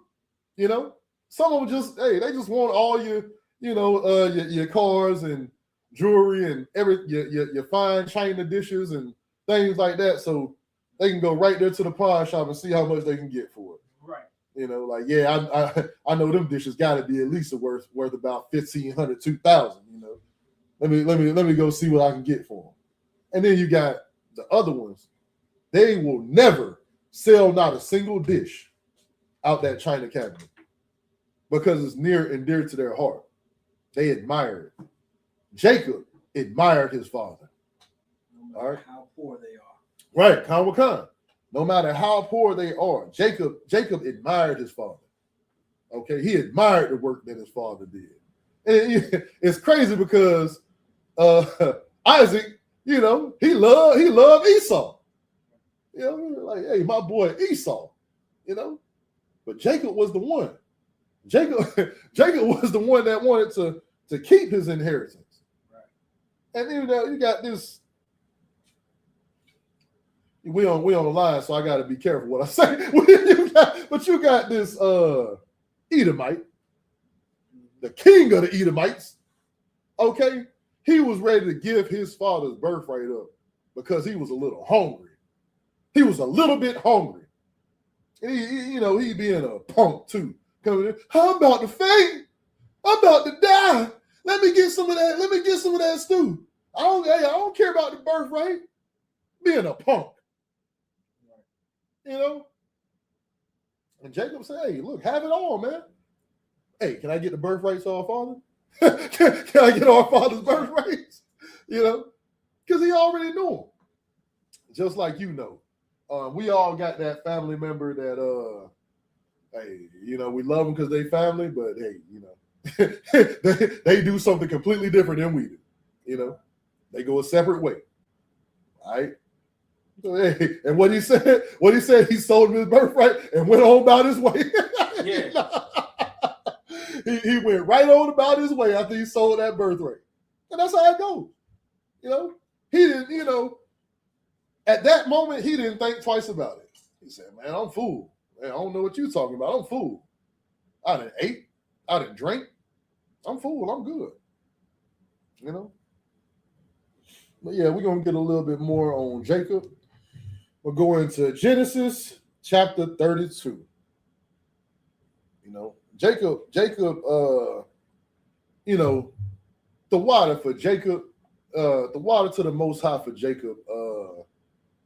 Some of them they just want all your cars and jewelry and your fine china dishes and things like that, so they can go right there to the pawn shop and see how much they can get for it. Right. I know them dishes got to be at least worth about $1,500, $2,000. Let me go see what I can get for them. And then you got the other ones. They will never sell not a single dish out that china cabinet because it's near and dear to their heart. They admire it. Jacob admired his father. No matter how poor they are. Right, Khan. No matter how poor they are, Jacob admired his father. Okay, he admired the work that his father did. And it's crazy because Isaac, he loved Esau. Like, hey, my boy Esau, But Jacob was the one. Jacob was the one that wanted to keep his inheritance. Right. And you got this. We on the line, so I got to be careful what I say. But you got this Edomite, the king of the Edomites. Okay, he was ready to give his father's birthright up because he was a little hungry. He was a little bit hungry, and he being a punk too. Coming in, I'm about to faint. I'm about to die. Let me get some of that. Let me get some of that stew. I don't care about the birthright. Being a punk. And Jacob said, hey, look, have it all, man. Hey, can I get the birthrights of our father? can I get our father's birthrights? Because he already knew them. Just like we all got that family member that, hey, we love them because they family, but hey, they do something completely different than we do. They go a separate way. All right. Hey, and what he said, he sold him his birthright and went on about his way. Yeah. he went right on about his way after he sold that birthright. And that's how it goes. He didn't, at that moment, he didn't think twice about it. He said, man, I'm fooled. Man, I don't know what you're talking about. I'm fooled. I didn't ate. I didn't drink. I'm fooled. I'm good. But yeah, we're going to get a little bit more on Jacob. We'll go into Genesis chapter 32. You know, Jacob, you know, the water for Jacob, the water to the Most High for Jacob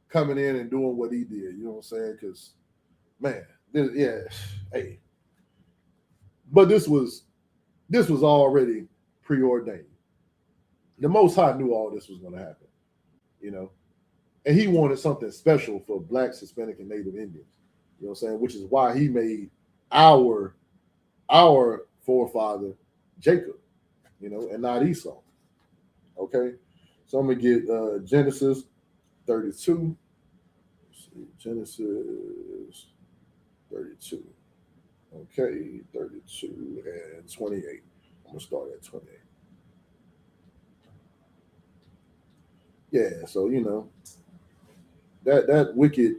coming in and doing what he did. You know what I'm saying? Because, man, yeah, hey. But this was already preordained. The Most High knew all this was going to happen, you know, and he wanted something special for Blacks, Hispanic, and Native Indians. You know what I'm saying? Which is why he made our forefather Jacob, you know, and not Esau. Okay, so I'm gonna get Genesis 32. Let's see, Genesis 32. Okay, 32 and 28. I'm gonna start at 28. Yeah, so you know that wicked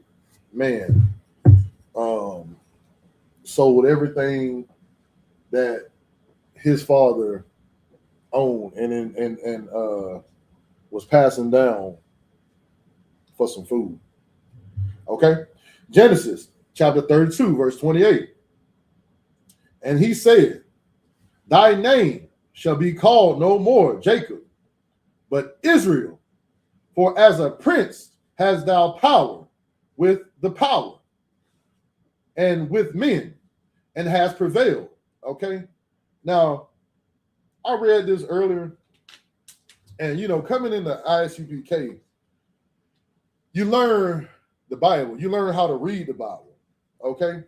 man sold everything that his father owned and was passing down for some food. Okay, Genesis chapter 32, verse 28. And he said, "Thy name shall be called no more Jacob, but Israel, for as a prince hast thou power with the power and with men, and has prevailed." Okay, now I read this earlier, and you know, coming into ISUPK, you learn the Bible, you learn how to read the Bible. Okay,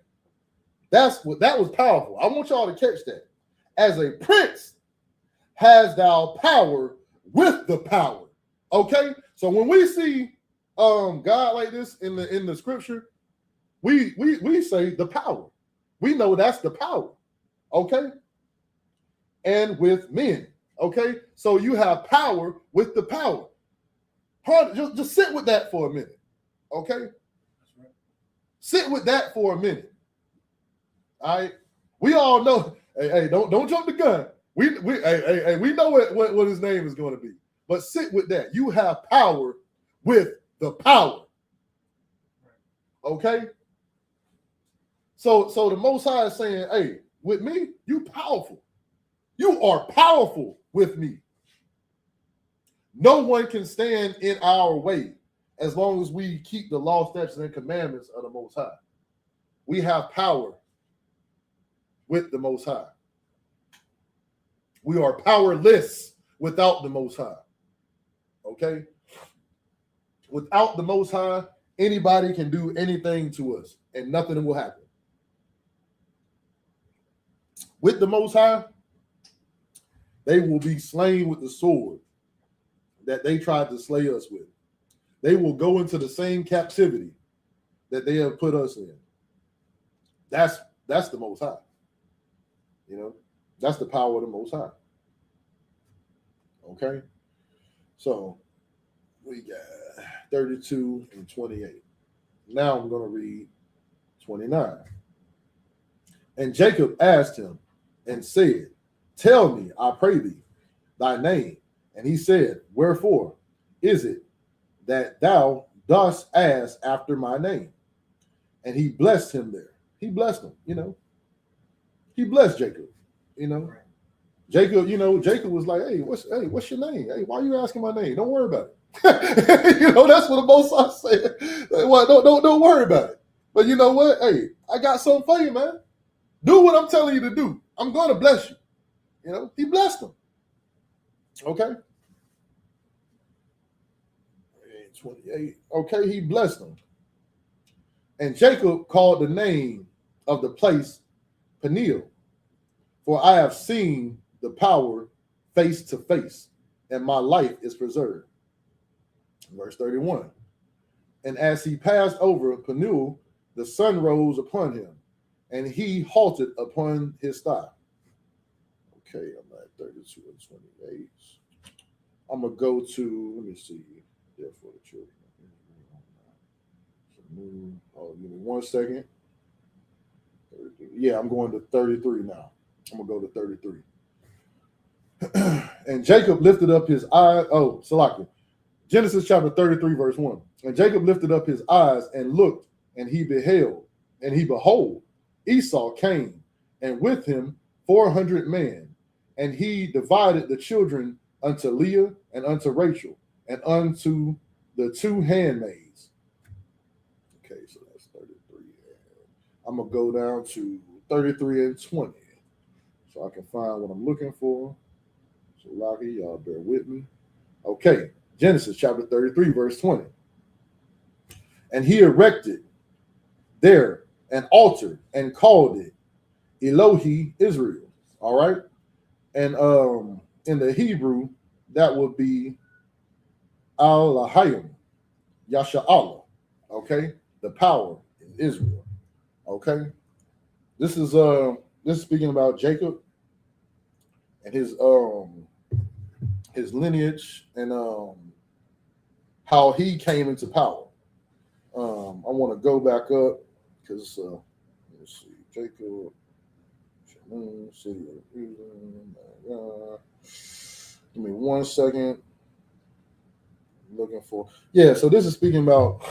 that was powerful. I want y'all to catch that. As a prince has thou power with the power. Okay, so when we see God like this in the scripture, we say the power. We know that's the power. Okay, and with men. Okay, so you have power with the power. Just sit with that for a minute. Okay, sit with that for a minute. All right, we all know. Hey, don't jump the gun. We know what his name is going to be. But sit with that. You have power with the power. Okay? So the Most High is saying, hey, with me, you powerful. You are powerful with me. No one can stand in our way as long as we keep the law, statutes, and commandments of the Most High. We have power with the Most High. We are powerless without the Most High. Okay? Without the Most High, anybody can do anything to us and nothing will happen. With the Most High, they will be slain with the sword that they tried to slay us with. They will go into the same captivity that they have put us in. That's the Most High. You know, that's the power of the Most High. Okay? So we got 32 and 28. Now I'm going to read 29. And Jacob asked him and said, "Tell me, I pray thee, thy name." And he said, "Wherefore is it that thou dost ask after my name?" And he blessed him there. He blessed him, you know. He blessed Jacob, you know. Jacob, you know, Jacob was like, hey, what's your name? Hey, why are you asking my name? Don't worry about it. You know, that's what the Most High said. Well, don't worry about it. But you know what? Hey, I got something for you, man. Do what I'm telling you to do. I'm going to bless you. You know, he blessed him. Okay. 28. Okay, he blessed him. And Jacob called the name of the place Peniel, for I have seen the power face to face, and my life is preserved. Verse 31. And as he passed over Peniel, the sun rose upon him, and he halted upon his thigh. Okay, I'm at 32 and 28. I'm going to go to, let me see, therefore the children. Oh, give me 1 second. Yeah, I'm going to 33 now. I'm going to go to 33. And Jacob lifted up his eye. Oh, Salakia. Genesis chapter 33, verse 1. And Jacob lifted up his eyes and looked, and he beheld, and he behold, Esau came, and with him 400 men. And he divided the children unto Leah and unto Rachel and unto the two handmaids. Okay, so that's 33. I'm going to go down to 33 and 20 so I can find what I'm looking for. So, Lockie, y'all bear with me. Okay, Genesis chapter 33, verse 20. And he erected there an altar and called it Elohi Israel. All right. And in the Hebrew, that would be Al-Lahayim, Yasha'Allah. Okay, the power in Israel. Okay. This is speaking about Jacob and his lineage and how he came into power. I want to go back up because let's see, Jacob, city of Israel. Give me 1 second. I'm looking for so this is speaking about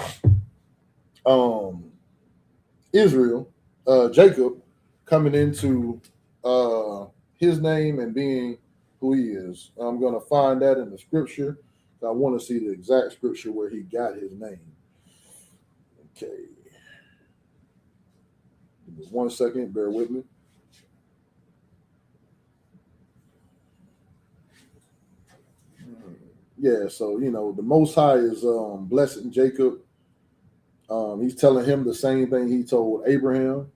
Israel, Jacob coming into his name and being who he is. I'm going to find that in the scripture. I want to see the exact scripture where he got his name. Okay. Give me 1 second. Bear with me. Yeah, so, the Most High is blessing Jacob. He's telling him the same thing he told Abraham.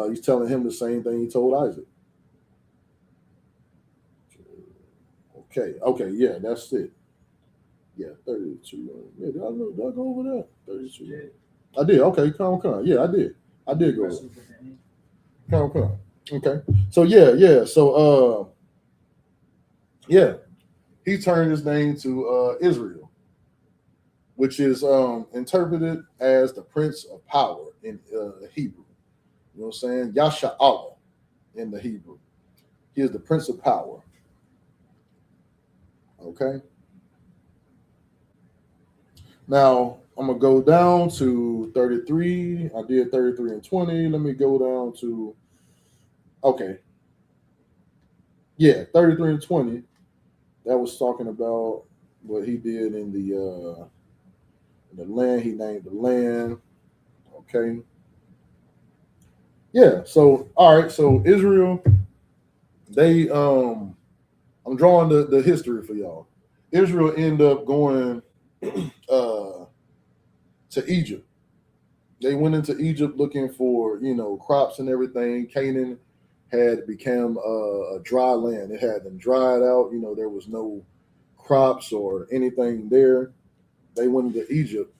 He's telling him the same thing he told Isaac. Okay, yeah, that's it. Yeah, 32. Yeah, did I go over that? 32. Yeah. I did. Okay, come. Yeah, I did go over that. Come. Okay. So, yeah. So, he turned his name to Israel, which is interpreted as the Prince of Power in Hebrew. You know what I'm saying? Yasha'Allah in the Hebrew. He is the Prince of Power. Okay. Now, I'm going to go down to 33. I did 33 and 20. Let me go down to, okay. Yeah, 33 and 20. That was talking about what he did in the land. He named the land. Okay. Yeah. So, all right. So Israel, they I'm drawing the history for y'all. Israel ended up going to Egypt. They went into Egypt looking for, crops and everything. Canaan had become a dry land. It had been dried out. There was no crops or anything there. They went into Egypt,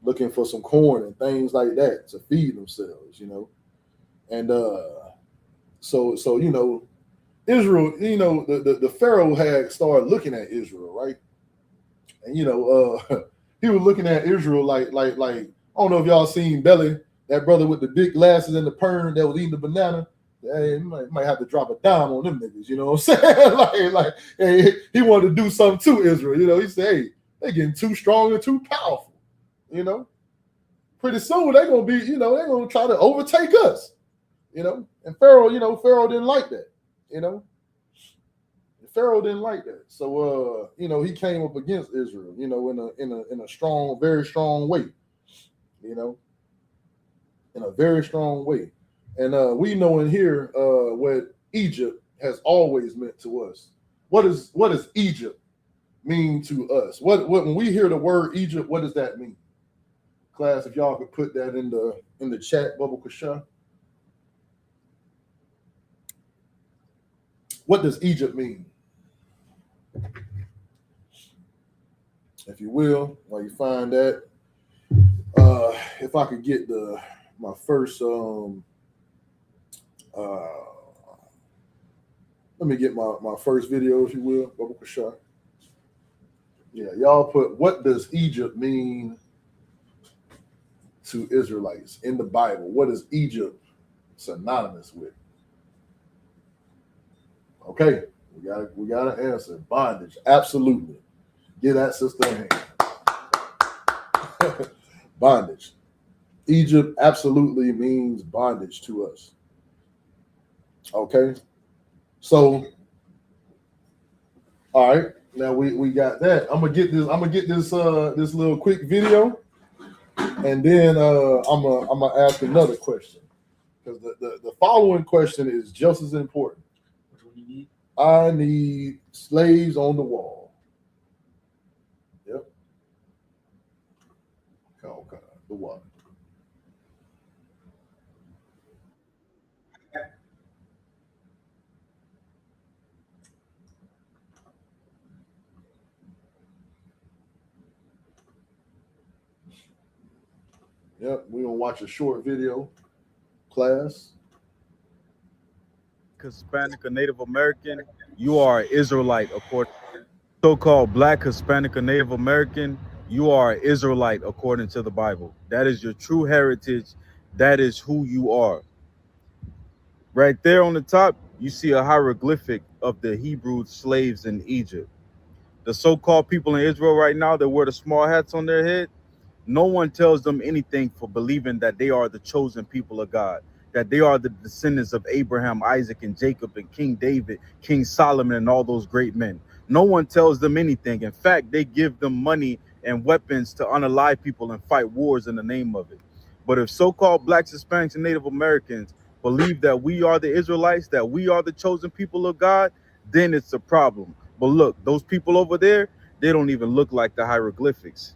looking for some corn and things like that to feed themselves, And so Israel, the Pharaoh had started looking at Israel, right? And he was looking at Israel like I don't know if y'all seen Belly, that brother with the big glasses and the perm that was eating the banana. Hey, might have to drop a dime on them niggas, you know what I'm saying? Hey, he wanted to do something to Israel, He said, hey, they're getting too strong and too powerful, Pretty soon they're gonna be, they're gonna try to overtake us, And Pharaoh, Pharaoh didn't like that, Pharaoh didn't like that. So he came up against Israel, in a strong, very strong way, in a very strong way. And we know in here what Egypt has always meant to us. What does Egypt mean to us? What when we hear the word Egypt, what does that mean? Class, if y'all could put that in the chat, Bubble Kasha. What does Egypt mean? If you will, while you find that, if I could get my first let me get my first video, if you will, Bubble Kasha. Yeah, y'all put, what does Egypt mean to Israelites in the Bible? What is Egypt synonymous with? Okay, we got an answer. Bondage, absolutely. Give that sister a hand. Bondage. Egypt absolutely means bondage to us. Okay. So, all right. Now we got that. I'm gonna get this this little quick video, and then I'm gonna ask another question, because the following question is just as important. Which one you need? I need slaves on the wall. Yep. Okay. The what? Yep, we're gonna watch a short video, class. Hispanic or Native American, you are an Israelite according to so-called Black, Hispanic, or Native American, you are an Israelite according to the Bible. That is your true heritage. That is who you are. Right there on the top, you see a hieroglyphic of the Hebrew slaves in Egypt. The so-called people in Israel right now that wear the small hats on their head, no one tells them anything for believing that they are the chosen people of God, that they are the descendants of Abraham, Isaac, and Jacob, and King David, King Solomon, and all those great men. No one tells them anything. In fact, they give them money and weapons to unalive people and fight wars in the name of it. But if so-called Blacks, Hispanics, and Native Americans believe that we are the Israelites, that we are the chosen people of God, then it's a problem. But look, those people over there, they don't even look like the hieroglyphics.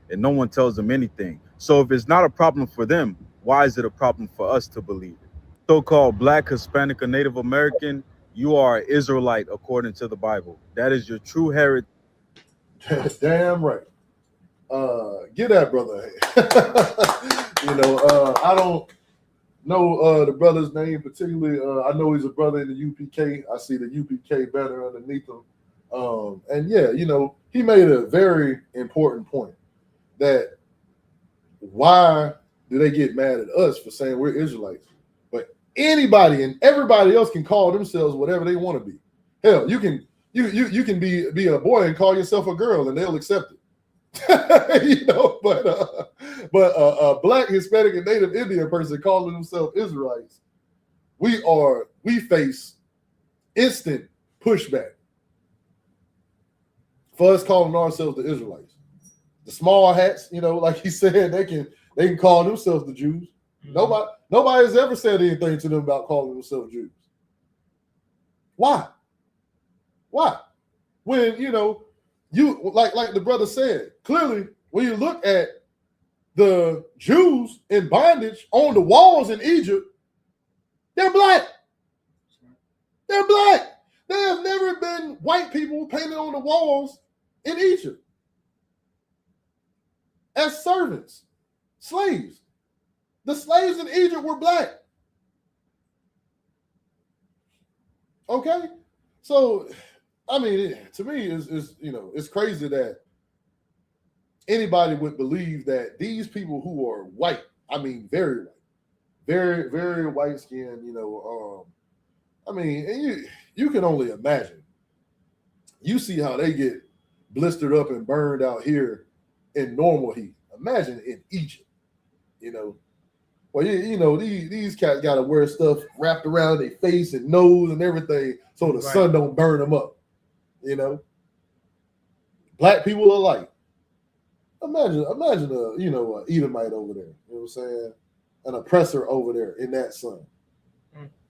And no one tells them anything. So if it's not a problem for them, why is it a problem for us to believe it? So-called Black, Hispanic, or Native American, you are an Israelite according to the Bible. That is your true heritage. Damn right. Get that brother. I don't know the brother's name particularly. I know he's a brother in the UPK. I see the UPK banner underneath him. And yeah, he made a very important point. That why do they get mad at us for saying we're Israelites? But anybody and everybody else can call themselves whatever they want to be. Hell, you can be a boy and call yourself a girl and they'll accept it. But a Black, Hispanic, and Native Indian person calling themselves Israelites, we face instant pushback for us calling ourselves the Israelites. The small hats, like he said, they can call themselves the Jews. Mm-hmm. Nobody has ever said anything to them about calling themselves Jews. Why? When you like the brother said, clearly when you look at the Jews in bondage on the walls in Egypt, they're black. They're black. There have never been white people painted on the walls in Egypt as servants, slaves. The slaves in Egypt were black. Okay? So, I mean, to me, it's crazy that anybody would believe that these people who are white, I mean, very white, very, very white skinned, I mean, and you can only imagine. You see how they get blistered up and burned out here in normal heat. Imagine in Egypt, Well, these cats got to wear stuff wrapped around their face and nose and everything so the sun don't burn them up, Black people are like, imagine a Edomite over there, you know what I'm saying? An oppressor over there in that sun.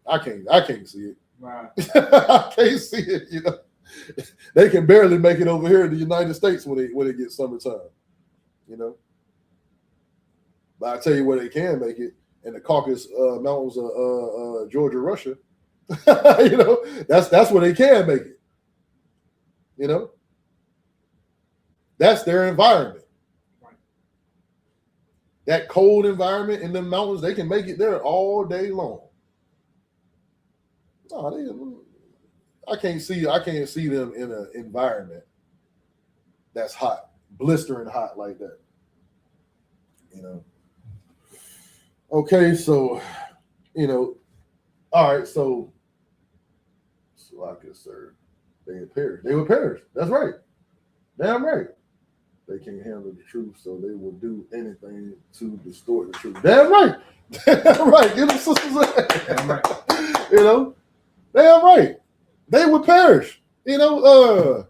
I can't see it. Right. I can't see it, They can barely make it over here in the United States when it gets summertime, But I tell you where they can make it, in the Caucasus Mountains of Georgia, Russia. That's where they can make it. That's their environment. Right. That cold environment in the mountains, they can make it there all day long. No, I can't see them in an environment that's hot, blistering hot like that. Okay, so all right, so I could serve. They would perish. That's right. Damn right. They can't handle the truth, so they will do anything to distort the truth. Damn right. Damn right. Get them sisters. Damn right. You know, damn right. They would perish. You know,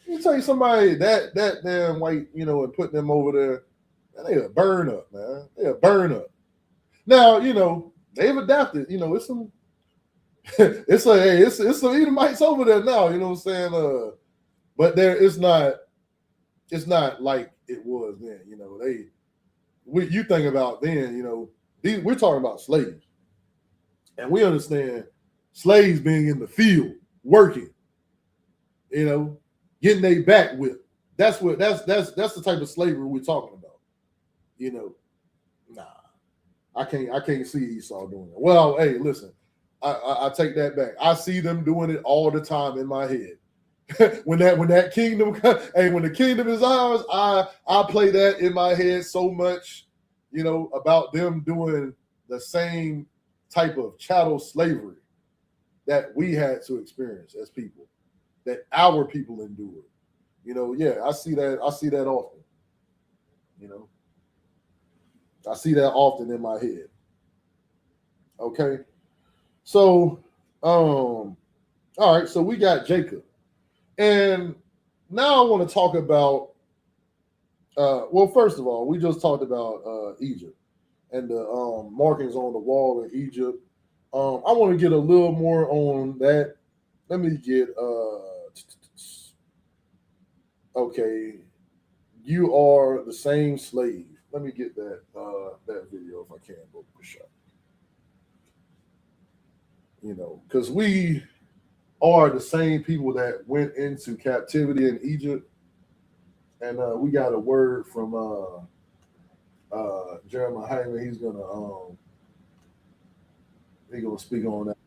you tell you somebody that damn white, you know, and putting them over there, man, they'll burn up, man. They'll burn up. Now, you know, they've adapted. You know, it's some it's some Edomites over there now, you know what I'm saying? But it's not like it was then, you know. You think about then, you know, we're talking about slaves. And we understand slaves being in the field, working, you know, getting their back whipped. That's the type of slavery we're talking about. You know, nah. I can't see Esau doing it. Well, hey, listen, I take that back. I see them doing it all the time in my head. when that kingdom, hey, when the kingdom is ours, I play that in my head so much, you know, about them doing the same type of chattel slavery that we had to experience as people, that our people endured. You know, yeah, I see that often. You know, I see that often in my head. Okay. So, all right, so we got Jacob. And now I want to talk about, well, first of all, we just talked about Egypt and the markings on the wall in Egypt. I want to get a little more on that. Let me get, okay, you are the same slave. Let me get that video if I can, for sure. You know, because we are the same people that went into captivity in Egypt, and we got a word from Jeremiah Hyman. He's gonna speak on that.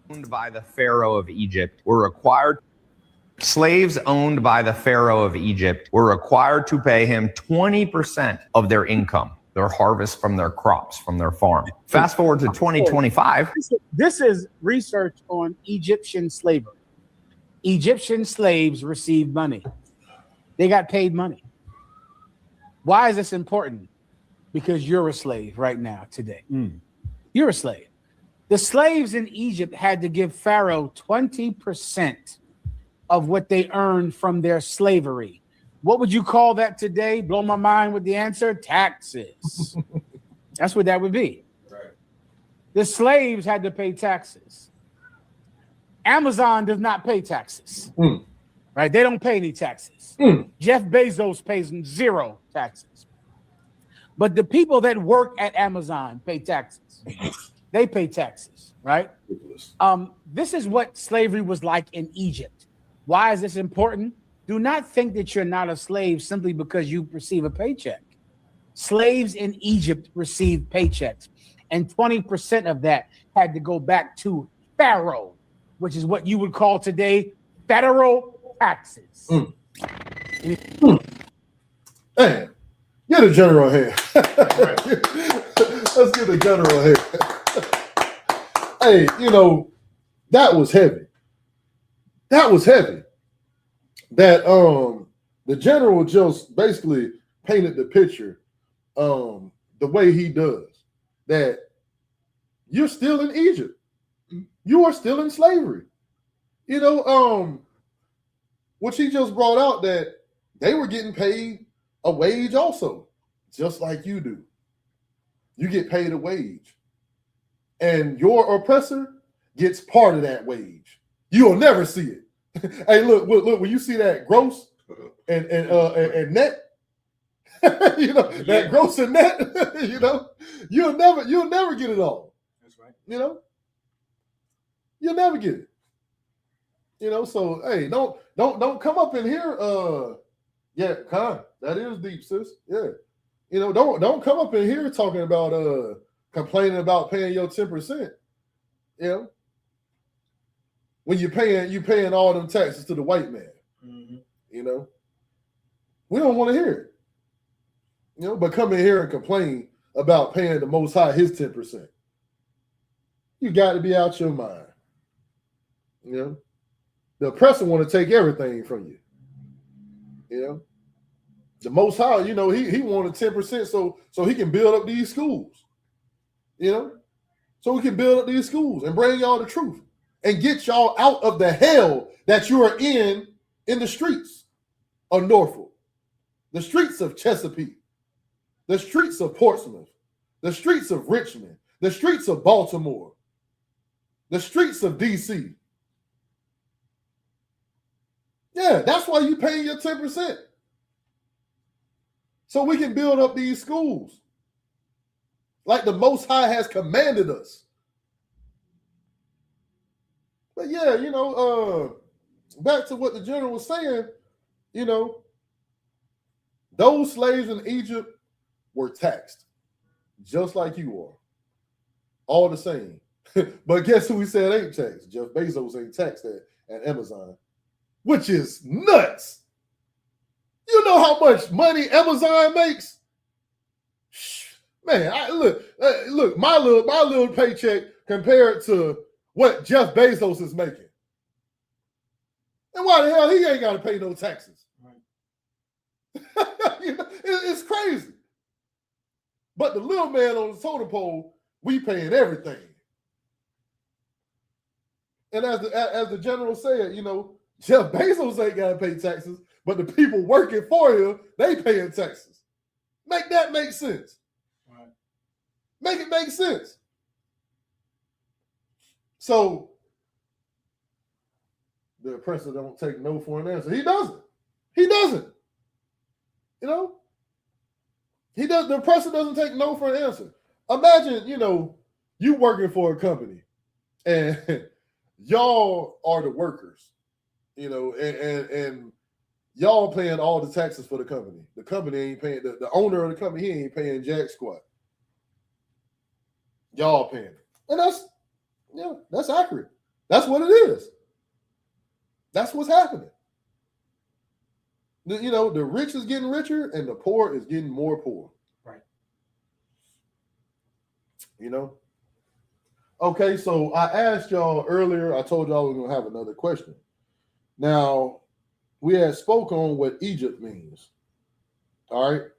Owned by the Pharaoh of Egypt were required. Slaves owned by the Pharaoh of Egypt were required to pay him 20% of their income, their harvest from their crops, from their farm. Fast forward to 2025. This is research on Egyptian slavery. Egyptian slaves received money. They got paid money. Why is this important? Because you're a slave right now, today. You're a slave. The slaves in Egypt had to give Pharaoh 20% of what they earned from their slavery. What would you call that today? Blow my mind with the answer: taxes. That's what that would be. Right. The slaves had to pay taxes. Amazon does not pay taxes. Right? They don't pay any taxes. Jeff Bezos pays 0 taxes. But the people that work at Amazon pay taxes. They pay taxes, right? This is what slavery was like in Egypt. Why is this important? Do not think that you're not a slave simply because you receive a paycheck. Slaves in Egypt received paychecks, and 20% of that had to go back to Pharaoh, which is what you would call today federal taxes. Hey, get a general here. Let's get a general here. Hey, you know, that was heavy. That was heavy. That the general just basically painted the picture the way he does. That you're still in Egypt. You are still in slavery. You know, which he just brought out, that they were getting paid a wage also, just like you do. You get paid a wage. And your oppressor gets part of that wage. You'll never see it. Hey, look, when you see that gross and net, you know, that gross and net, you know, you'll never get it all. That's right. You know, you'll never get it. You know, so hey, don't come up in here. Yeah, that is deep, sis. Yeah, you know, don't come up in here talking about complaining about paying your 10%. You know, when you paying all them taxes to the white man. You know, we don't want to hear it. but come in here and complain about paying the Most High his 10%. You got to be out your mind. The oppressor want to take everything from you. The Most High, he wanted 10% so he can build up these schools. So we can build up these schools and bring y'all the truth and get y'all out of the hell that you are in the streets of Norfolk, the streets of Chesapeake, the streets of Portsmouth, the streets of Richmond, the streets of Baltimore, the streets of DC. Yeah, that's why you pay your 10%. So we can build up these schools like the Most High has commanded us. But yeah, back to what the general was saying, those slaves in Egypt were taxed, just like you are. All the same. But guess who he said ain't taxed? Jeff Bezos ain't taxed at Amazon, which is nuts. You know how much money Amazon makes? Man, look, my little paycheck compared to what Jeff Bezos is making. And why the hell he ain't got to pay no taxes? Right. It's crazy. But the little man on the totem pole, we paying everything. And as the general said, Jeff Bezos ain't got to pay taxes, but the people working for him, they paying taxes. Make that make sense. Right. Make it make sense. So the oppressor don't take no for an answer. He doesn't. He doesn't. He does. The oppressor doesn't take no for an answer. Imagine, you working for a company and y'all are the workers, and y'all paying all the taxes for the company. The company ain't paying, the owner of the company, he ain't paying jack squat. Y'all paying it. And that's accurate. That's what it is. That's what's happening. The rich is getting richer and the poor is getting more poor. Right. Okay, so I asked y'all earlier, I told y'all we we're going to have another question. Now, we had spoke on what Egypt means. All right.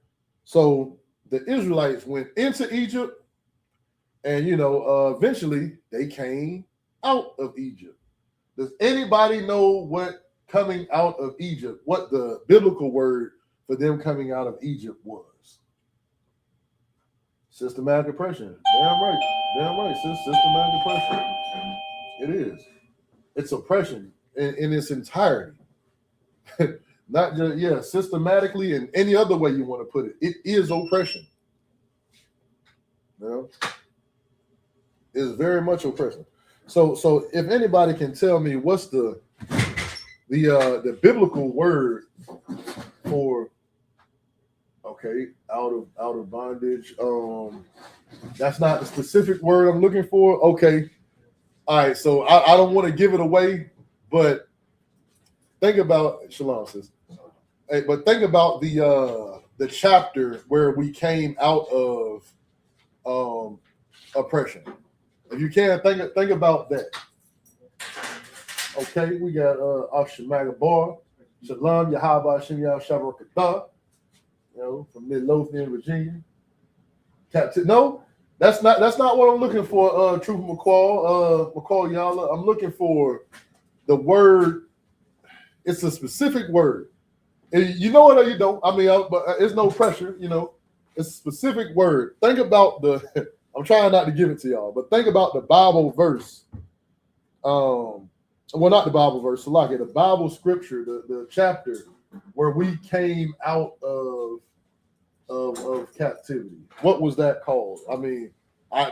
So the Israelites went into Egypt and, eventually they came out of Egypt. Does anybody know what coming out of Egypt, what the biblical word for them coming out of Egypt was? Systematic oppression. Damn right, sis. Systematic oppression. It is. It's oppression in its entirety. Not just, systematically and any other way you want to put it. It is oppression. It's very much oppression. So if anybody can tell me what's the biblical word for out of bondage. That's not the specific word I'm looking for. Okay. All right, so I don't want to give it away, but think about Shalom, sis. Hey, but think about the chapter where we came out of oppression. If you can think about that. Okay, we got Ashimagabar, Shalom, Yahaba Hashem Yah Shabrakatah, from Midlothian, Virginia. No, that's not what I'm looking for, Trooper McCall Yalla. I'm looking for the word. It's a specific word. You know it or you don't. I mean, but it's no pressure, It's a specific word. Think about I'm trying not to give it to y'all, but think about the Bible verse. Well, not the Bible verse, Salaki, the Bible scripture, the chapter where we came out of captivity. What was that called? I mean, I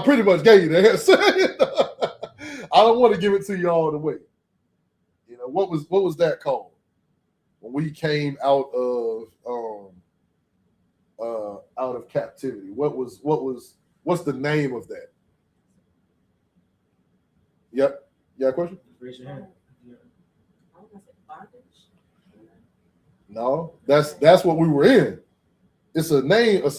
pretty much gave you the answer. I don't want to give it to you all the way. What was that called when we came out of captivity? What's the name of that? Yep. You got a question? Raise your hand. No, that's what we were in. it's a name, a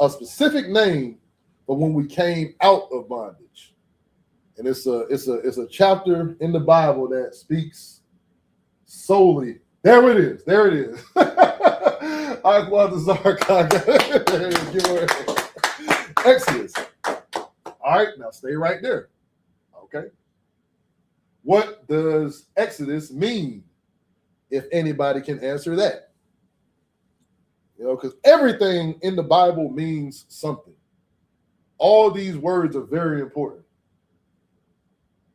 specific name for when we came out of bondage. And it's a chapter in the Bible that speaks solely. There it is. There it is. Exodus. All right, now stay right there. Okay. What does Exodus mean? If anybody can answer that. You know, because everything in the Bible means something. All these words are very important.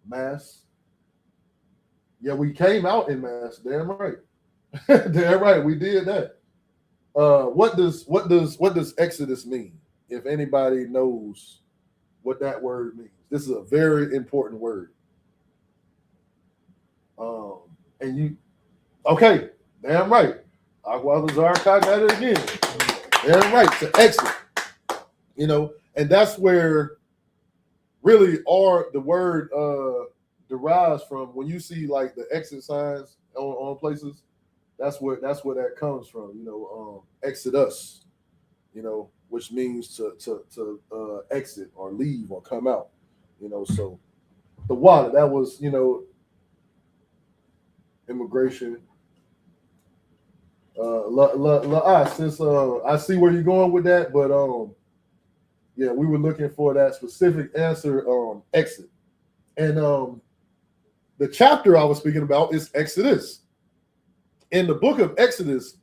Mass. Yeah, we came out in mass. Damn right. Damn right. We did that. What does Exodus mean? If anybody knows what that word means, this is a very important word. And you, okay, damn right. Aqualazar got it again. Damn right. To exit. You know, and that's where really the word derives from. When you see like the exit signs on places, that's where that comes from. You know, exodus, you know, which means to exit or leave or come out. You know, so the water, that was, you know, immigration. Since I see where you're going with that, but yeah, we were looking for that specific answer on exit. And the chapter I was speaking about is Exodus. In the book of Exodus,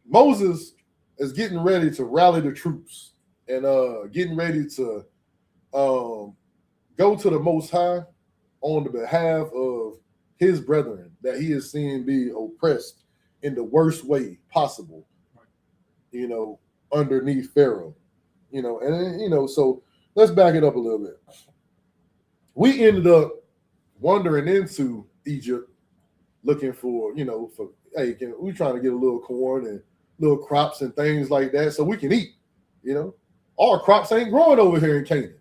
Moses is getting ready to rally the troops and getting ready to go to the Most High on the behalf of his brethren that he is seeing be oppressed in the worst way possible, you know, underneath Pharaoh, you know, and, you know, so let's back it up a little bit. We ended up wandering into Egypt looking for, you know, for, hey, we trying to get a little corn and little crops and things like that so we can eat, you know. Our crops ain't growing over here in Canaan,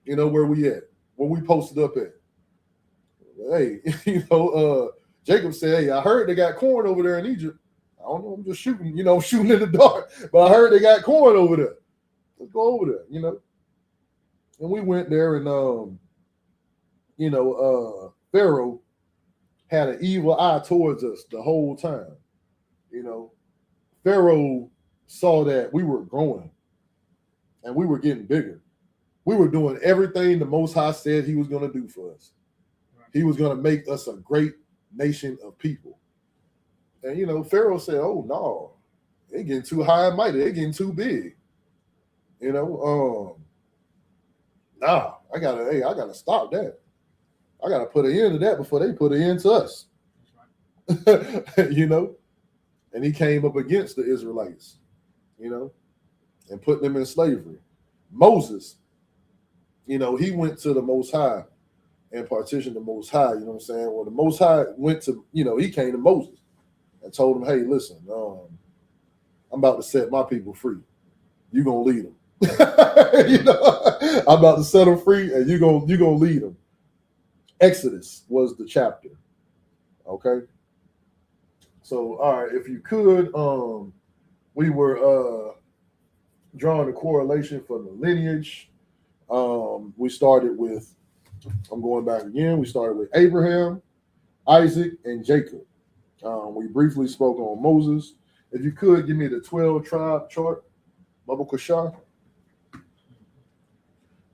you know, where we at, where we posted up at. Hey, you know, Jacob said, hey, I heard they got corn over there in Egypt. I don't know, I'm just shooting, you know, shooting in the dark, but I heard they got corn over there. Let's go over there, you know. And we went there and, you know, Pharaoh had an evil eye towards us the whole time. You know, Pharaoh saw that we were growing and we were getting bigger. We were doing everything the Most High said he was going to do for us. He was going to make us a great nation of people. And, you know, Pharaoh said, oh, no, they're getting too high and mighty. They're getting too big. You know, nah, I gotta stop that. I got to put an end to that before they put an end to us. You know, and he came up against the Israelites, you know, and put them in slavery. Moses, you know, he went to the Most High and partitioned the Most High, you know what I'm saying? Well, the Most High went to, you know, he came to Moses and told him, hey, listen, I'm about to set my people free. You're going to lead them. You know, I'm about to set them free and you're going to lead them. Exodus was the chapter. Okay. So, all right, if you could, we were drawing a correlation for the lineage. We started with, I'm going back again. We started with Abraham, Isaac, and Jacob. We briefly spoke on Moses. If you could give me the 12 tribe chart, Baba Kushar.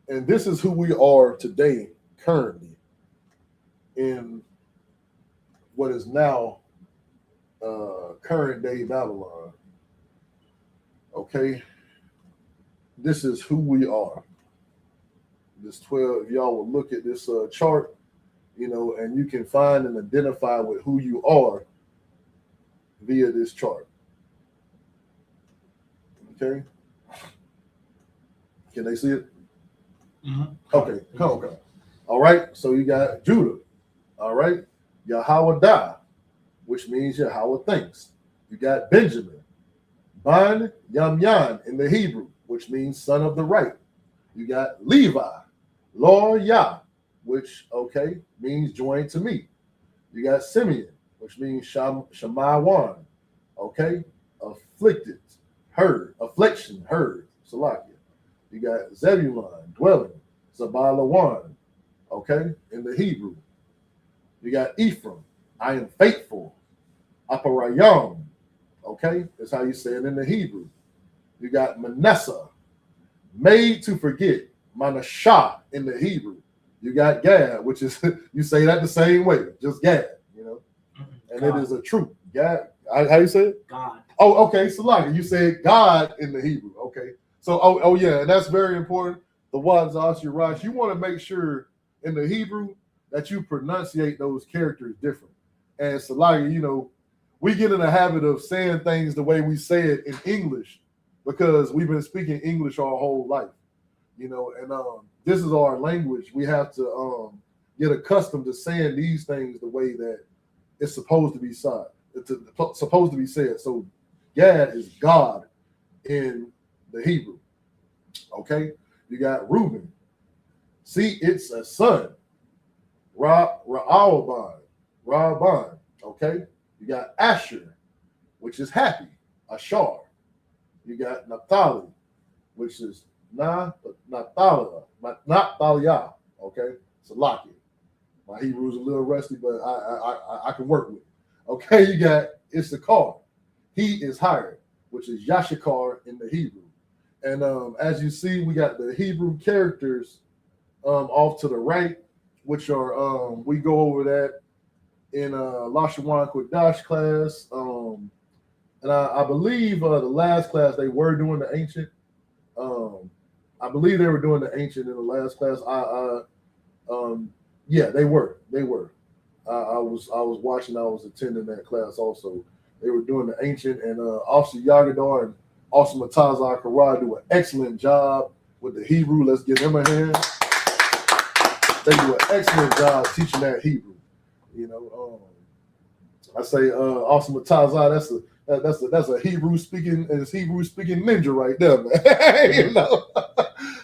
And this is who we are today, currently, in what is now current day Babylon. Okay. This is who we are. This 12, if y'all will look at this chart, you know, and you can find and identify with who you are via this chart. Okay. Can they see it? Mm-hmm. Okay, come. All right, so you got Judah. All right, Yahweh, which means Yahweh thinks. You got Benjamin, Ban Yamyan in the Hebrew, which means son of the right. You got Levi, Lord Yah, which, okay, means joined to me. You got Simeon, which means Shemaiwan, okay, a afflicted, heard, affliction, heard, Salakia. You got Zebulun, dwelling, Zabalawan, okay, in the Hebrew. You got Ephraim, I am faithful, Aparayam, okay, that's how you say it in the Hebrew. You got Manasseh, made to forget, Manashah in the Hebrew. You got Gad, which is, you say that the same way, just Gad, you know, and God. it is a truth. Gad, how you say it? God. Oh, okay, Salakia, you said God in the Hebrew, okay. So, oh yeah, and that's very important. The words Ashirash, you want to make sure in the Hebrew that you pronunciate those characters different. And Salakia, you know, we get in the habit of saying things the way we say it in English because we've been speaking English our whole life, you know, and this is our language. We have to get accustomed to saying these things the way that it's supposed to be said. It's supposed to be said. So Gad is God in the Hebrew. Okay, you got Reuben. See, it's a son. Ra'aban. Okay, you got Asher, which is happy. Ashar. You got Naphtali, which is Naphtaliah. Okay, Salakia. My Hebrew's a little rusty, but I can work with it. Okay, you got Issachar. He is hired, which is Yashikar in the Hebrew. And as you see, we got the Hebrew characters off to the right, which are, we go over that in Lashawan Kodash class. And I believe the last class they were doing the ancient. I believe they were doing the ancient in the last class. Yeah, they were. I was watching. I was attending that class also. They were doing the ancient, and Officer Yagadar and Officer Matazar Karad do an excellent job with the Hebrew. Let's give them a hand. They do an excellent job teaching that Hebrew. You know, I say Officer Matazar, that's a Hebrew speaking ninja right there, man. You know,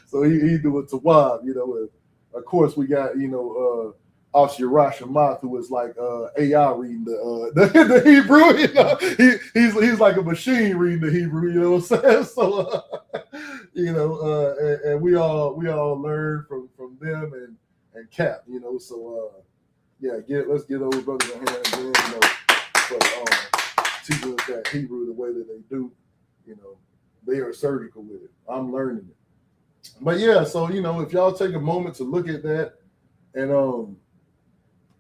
so he do it to Wab. You know, and of course we got Officer Rashamath, who is like AI reading the Hebrew. You know, he's like a machine reading the Hebrew. You know what I'm saying? So and we all learn from them and Cap. You know, so let's get those brothers a hand again. You know, for teaching us that Hebrew the way that they do. You know, they are surgical with it. I'm learning it. But yeah, so if y'all take a moment to look at that, and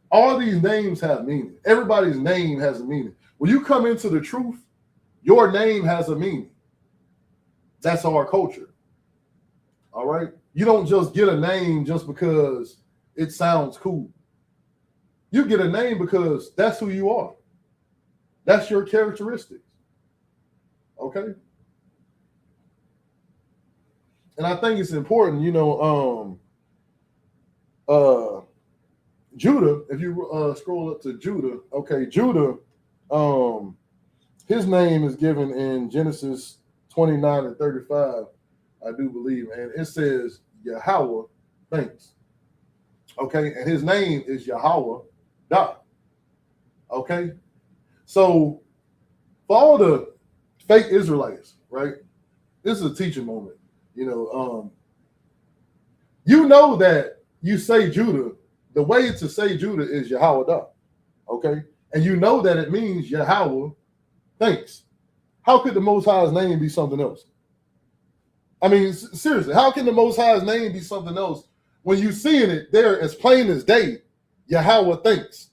all these names have meaning. Everybody's name has a meaning. When you come into the truth, your name has a meaning. That's our culture. All right? You don't just get a name just because it sounds cool. You get a name because that's who you are. That's your characteristics. Okay? And I think it's important, Judah, if you scroll up to Judah, okay, Judah, his name is given in Genesis 29 and 35, I do believe, and it says Yahweh thanks. Okay, and his name is Yahweh Da. Okay, so for all the fake Israelites, right? This is a teaching moment. That you say Judah. The way to say Judah is Yahweh Da, okay? And you know that it means Yahweh thanks. How could the Most High's name be something else? I mean, seriously, how can the Most High's name be something else when you seeing it there as plain as day? Yahweh thanks.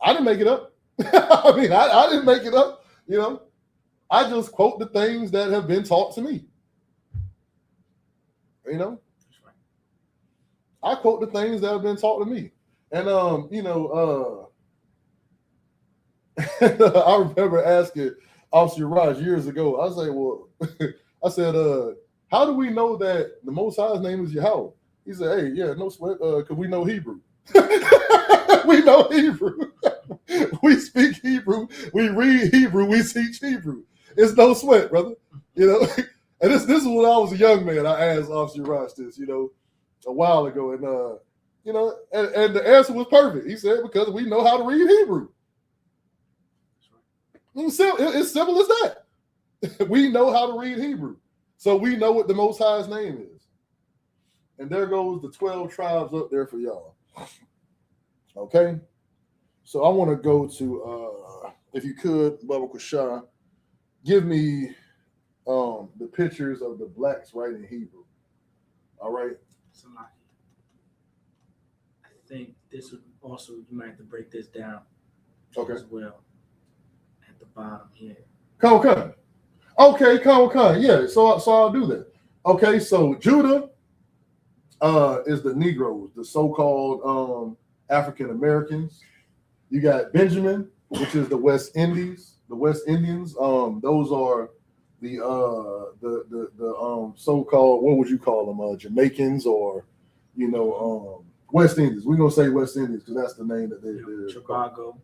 I didn't make it up. I mean, I didn't make it up, I just quote the things that have been taught to me. I quote the things that have been taught to me. And, I remember asking Officer Raj years ago, I said, how do we know that the Most High's name is Yahweh? He said, hey, yeah, no sweat, because we know Hebrew. We know Hebrew. We speak Hebrew. We read Hebrew. We teach Hebrew. It's no sweat, brother. And this is when I was a young man. I asked Officer Raj this, a while ago, and and the answer was perfect. He said, because we know how to read Hebrew. It's simple as that. We know how to read Hebrew, so we know what the Most High's name is. And there goes the 12 tribes up there for y'all. Okay, so I want to go to, if you could, Baba Kushah, give me the pictures of the blacks writing Hebrew. All right. I think this would also, you might have to break this down as well at the bottom here. Come. Okay, come. Yeah, so I'll do that. Okay, so Judah is the Negroes, the so-called African Americans. You got Benjamin, which is the West Indies, the West Indians. Those are the so-called, what would you call them? Jamaicans, or West Indies. We're gonna say West Indies because that's the name that they're Tobago,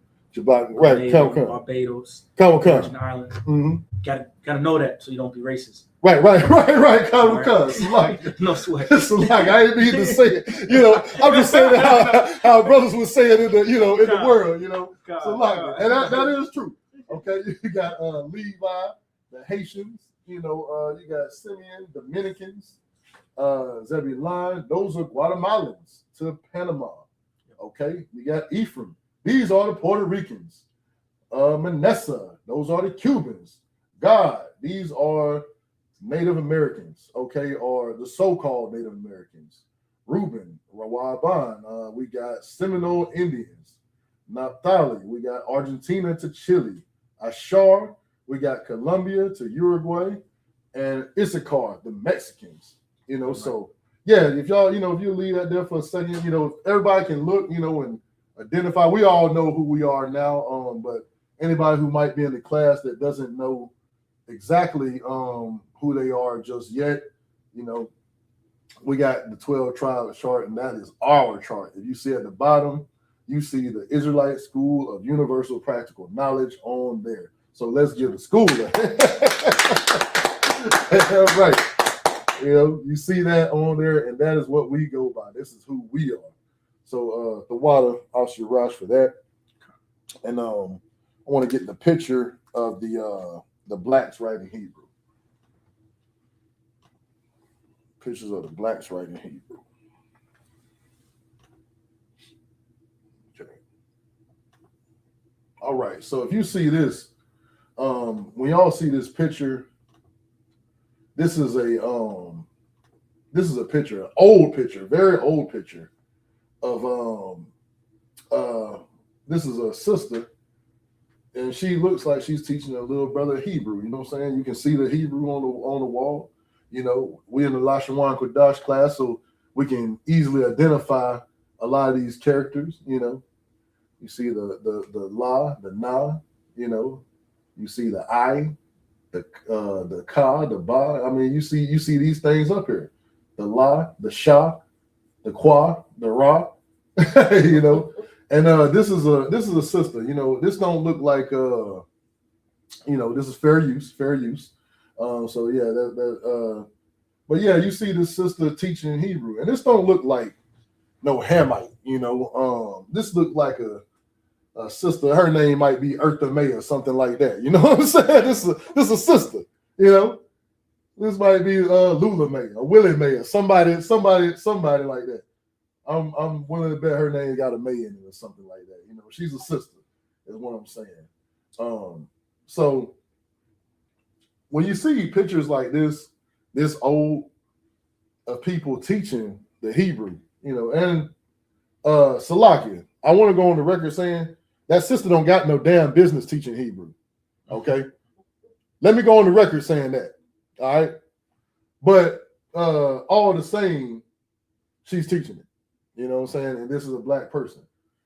right? Come. Barbados, Virgin Island. Mm-hmm. Gotta know that so you don't be racist. Right. Come. No sweat. It's like I didn't mean to say it. I'm just saying how brothers would say it in the in the world. So and that is true. Okay, you got Levi, the Haitians. You got Simeon, Dominicans, Zebulon. Those are Guatemalans to Panama. Okay, you got Ephraim. These are the Puerto Ricans. Manasseh. Those are the Cubans. God. These are Native Americans, okay, or the so-called Native Americans. Reuben, Rawaban, we got Seminole Indians. Naphtali, we got Argentina to Chile. Ashar, we got Colombia to Uruguay. And Issachar, the Mexicans. So yeah, if y'all, if you leave that there for a second, everybody can look, and identify. We all know who we are now, but anybody who might be in the class that doesn't know exactly who they are just yet, we got the 12 tribes chart, and that is our chart. If you see at the bottom, you see the Israelite School of Universal Practical Knowledge on there. So let's give the school that. Right. You see that on there, and that is what we go by. This is who we are. So the water, I'll Shirash for that. And I want to get the picture of the blacks writing Hebrew. Pictures of the blacks writing Hebrew. Okay. All right. So if you see this, when y'all see this picture, this is a picture, an old picture, very old picture of this is a sister. And she looks like she's teaching a little brother Hebrew. You know what I'm saying? You can see the Hebrew on the wall. We in the Lashawan Kodash class, so we can easily identify a lot of these characters. You see the la, the na. You see the I, the ka, the ba. I mean, you see these things up here. The la, the sha, the qua, the ra. And this is a sister. This don't look like this is fair use. So yeah, but yeah, you see this sister teaching Hebrew, and this don't look like no Hamite. This look like a sister. Her name might be Eartha May or something like that. You know what I'm saying? This is a sister. This might be Lula May or Willie May or somebody like that. I'm willing to bet her name got a May in it or something like that. She's a sister, is what I'm saying. So when you see pictures like this old of people teaching the Hebrew, and Salakia, I want to go on the record saying that sister don't got no damn business teaching Hebrew. Okay, let me go on the record saying that. All right, but all the same, she's teaching it. You know what I'm saying? And this is a black person.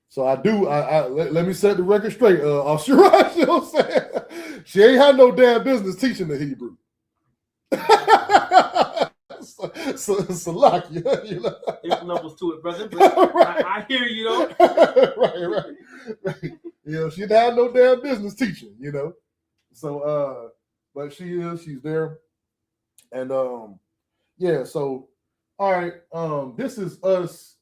So let me set the record straight. Shiraz, you know what I'm saying? She ain't had no damn business teaching the Hebrew. Salakia, There's levels to it, brother. But right. I hear you though. Right. She had no damn business teaching, So but she's there. And yeah, so all right, this is us.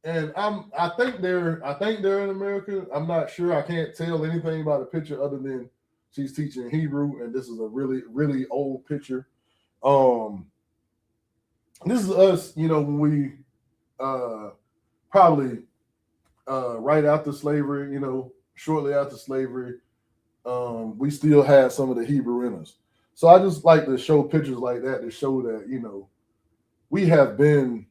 And I think they're in America. I'm not sure. I can't tell anything about the picture other than She's teaching Hebrew, and this is a really, really old picture. This is us, when we probably right after slavery, shortly after slavery, we still had some of the Hebrew in us. So I just like to show pictures like that to show that, we have been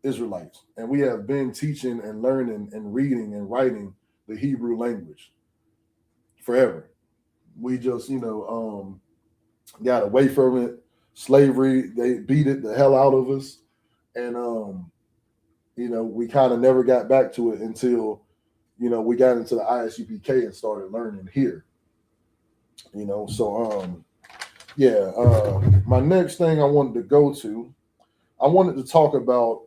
Israelites, and we have been teaching and learning and reading and writing the Hebrew language forever. We just, got away from it. Slavery, they beat it the hell out of us. And, we kind of never got back to it until, we got into the ISUPK and started learning here. My next thing I wanted to go to, I wanted to talk about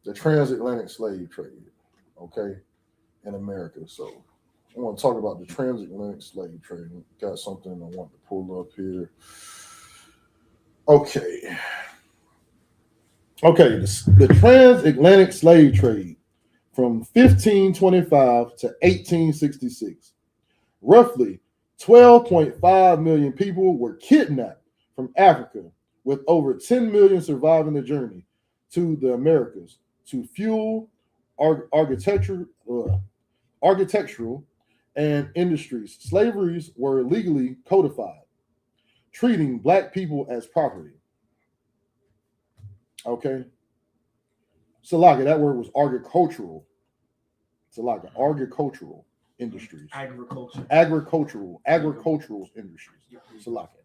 the transatlantic slave trade, in America. So I want to talk about the transatlantic slave trade. Got something I want to pull up here. Okay, the transatlantic slave trade from 1525 to 1866. Roughly 12.5 million people were kidnapped from Africa, with over 10 million surviving the journey to the Americas to fuel architectural and industries. Slaveries were legally codified, treating black people as property. Okay. Salaka, that word was agricultural. Salaka, agricultural industries. Agricultural industries. Salaka.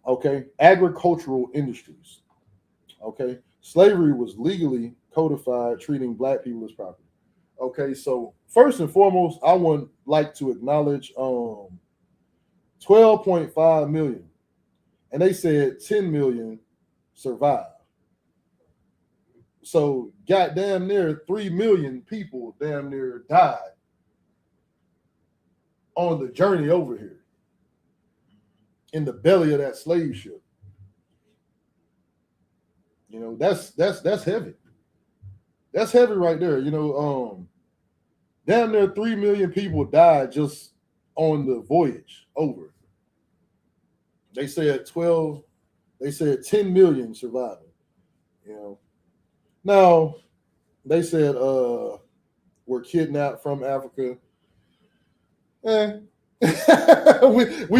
Okay. Agricultural industries. Okay. Slavery was legally codified, treating black people as property. Okay, so first and foremost, I would like to acknowledge 12.5 million. And they said 10 million survived. So goddamn near 3 million people damn near died on the journey over here in the belly of that slave ship. That's heavy. That's heavy right there. Damn near 3 million people died just on the voyage over. They said 10 million surviving. Now they said were kidnapped from Africa. We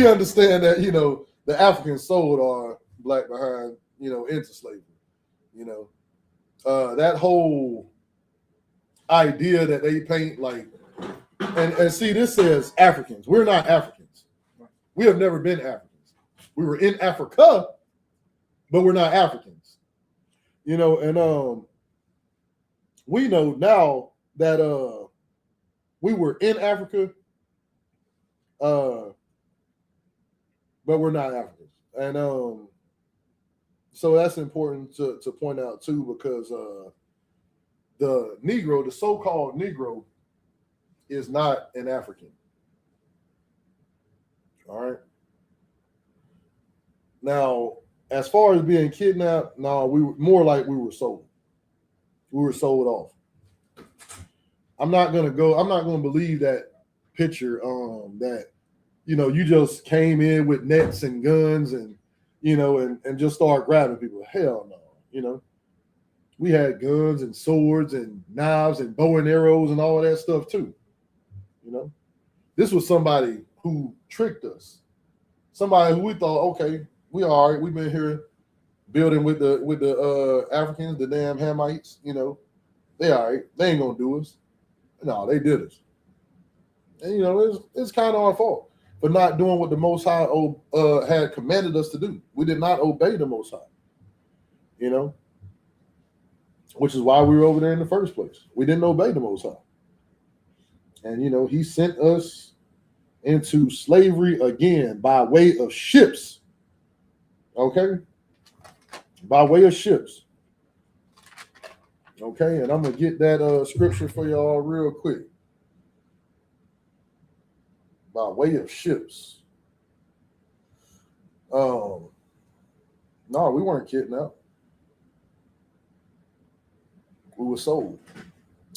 understand that, the Africans sold our black behind, into slavery. That whole idea that they paint like, and see, this says Africans. We're not Africans. We have never been Africans. We were in Africa, but we're not Africans. And we know now that we were in Africa, but we're not Africans. And so that's important to point out too, because the Negro, the so-called Negro, is not an African. All right. Now, as far as being kidnapped, no, we were more like we were sold. We were sold off. I'm not gonna believe that picture that you just came in with nets and guns and and just start grabbing people. Hell no. We had guns and swords and knives and bow and arrows and all of that stuff too. This was somebody who tricked us. Somebody who we thought, okay, we all right. We've been here building with the Africans, the damn Hamites. They all right. They ain't gonna do us. No, they did us. And it's kind of our fault for not doing what the Most High had commanded us to do. We did not obey the Most High. Which is why we were over there in the first place. We didn't obey the Most High. And, he sent us into slavery again by way of ships. Okay? By way of ships. Okay? And I'm going to get that scripture for y'all real quick. By way of ships. No, we weren't kidnapped. We were sold.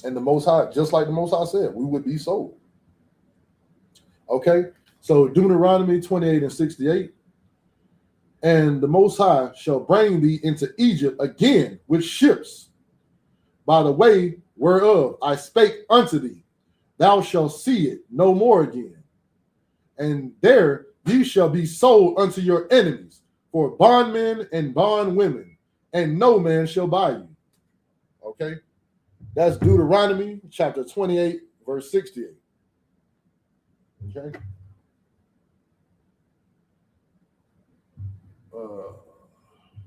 And the Most High, just like the Most High said, we would be sold. Okay, so Deuteronomy 28 and 68. And the Most High shall bring thee into Egypt again with ships, by the way whereof I spake unto thee. Thou shalt see it no more again. And there ye shall be sold unto your enemies for bondmen and bondwomen, and no man shall buy you. Okay, that's Deuteronomy chapter 28, verse 68. Okay.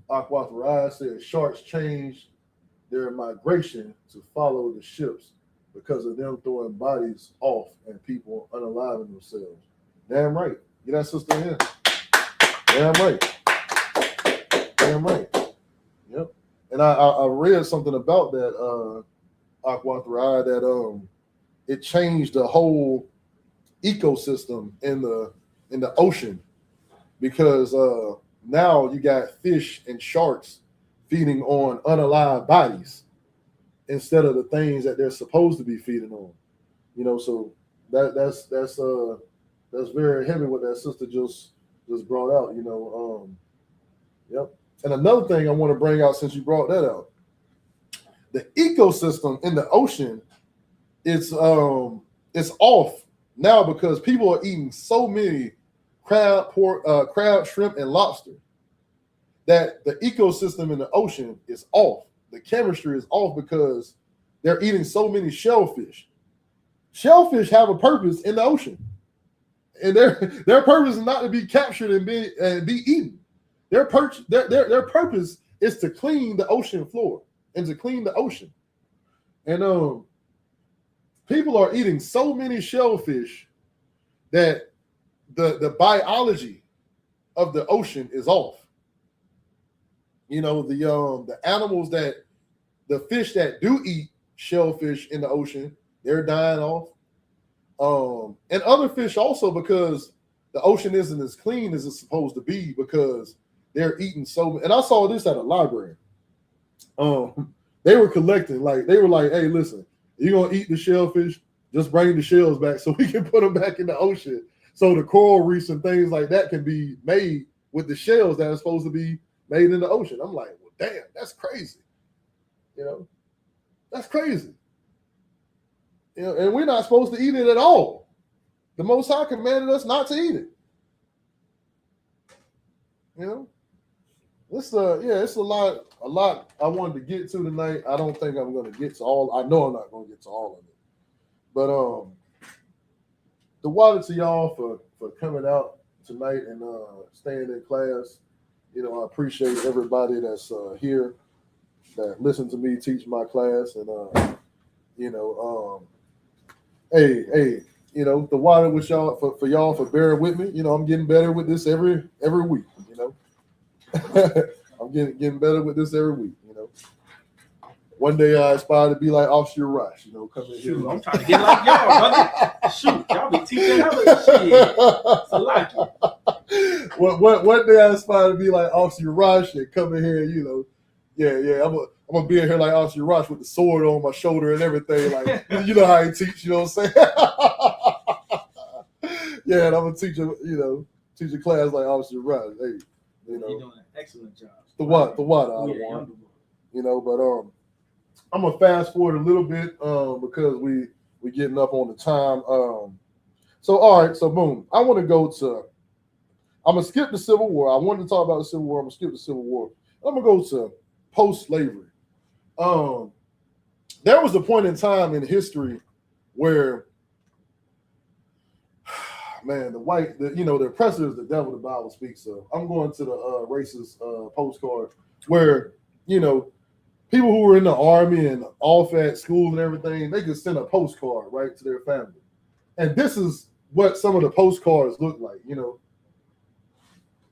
Aquathariah says sharks changed their migration to follow the ships because of them throwing bodies off and people unaliving themselves. Damn right. Get that sister in. Damn right. Damn right. Yep. And I read something about that Aquathariah that it changed the whole ecosystem in the ocean because now you got fish and sharks feeding on unalive bodies instead of the things that they're supposed to be feeding on. You know, so that's very heavy what that sister just brought out. You know, yep. And another thing I want to bring out since you brought that out, the ecosystem in the ocean, it's off now because people are eating so many crab, shrimp, and lobster that the ecosystem in the ocean is off. The chemistry is off because they're eating so many shellfish. Shellfish have a purpose in the ocean, and their purpose is not to be captured and be eaten. Their purpose is to clean the ocean floor and to clean the ocean. And people are eating so many shellfish that the biology of the ocean is off. You know, the animals the fish that do eat shellfish in the ocean, they're dying off. And other fish also, because the ocean isn't as clean as it's supposed to be because they're eating so. And I saw this at a library. They were collecting, like they were like, "Hey, listen, you're gonna eat the shellfish, just bring the shells back so we can put them back in the ocean, so the coral reefs and things like that can be made with the shells that are supposed to be made in the ocean." I'm like, well, damn, that's crazy. You know, that's crazy. You know, and we're not supposed to eat it at all. The Most High commanded us not to eat it. You know, it's a lot I wanted to get to tonight. I don't think I'm going to get to all. I know I'm not going to get to all of it. But the water to y'all for coming out tonight and staying in class. You know, I appreciate everybody that's here that listened to me teach my class. And you know, hey, you know, the water with y'all for y'all for bearing with me. You know, I'm getting better with this every week. You know, I'm getting better with this every week. You know, one day I aspire to be like Officer Rush. You know, come in here. I'm trying to get like y'all, brother. Shoot, y'all be teaching hella shit. It's a lucky. One day I aspire to be like Officer Rush and come in here. You know, yeah. I'm gonna be in here like Officer Rush with the sword on my shoulder and everything. Like, you know how he teach. You know what I'm saying? Yeah, and I'm gonna teach a class like Officer Rush. Hey, you know, you're doing an excellent job. The water out of one. You know, but I'm gonna fast forward a little bit because we're getting up on the time. So all right, so boom. I'm gonna skip the Civil War. I wanted to talk about the Civil War. I'm gonna skip the Civil War. I'm gonna go to post-slavery. There was a point in time in history where, man, the oppressor is the devil the Bible speaks of. I'm going to the racist postcard where, you know, people who were in the army and off at school and everything, they could send a postcard right to their family. And this is what some of the postcards look like, you know,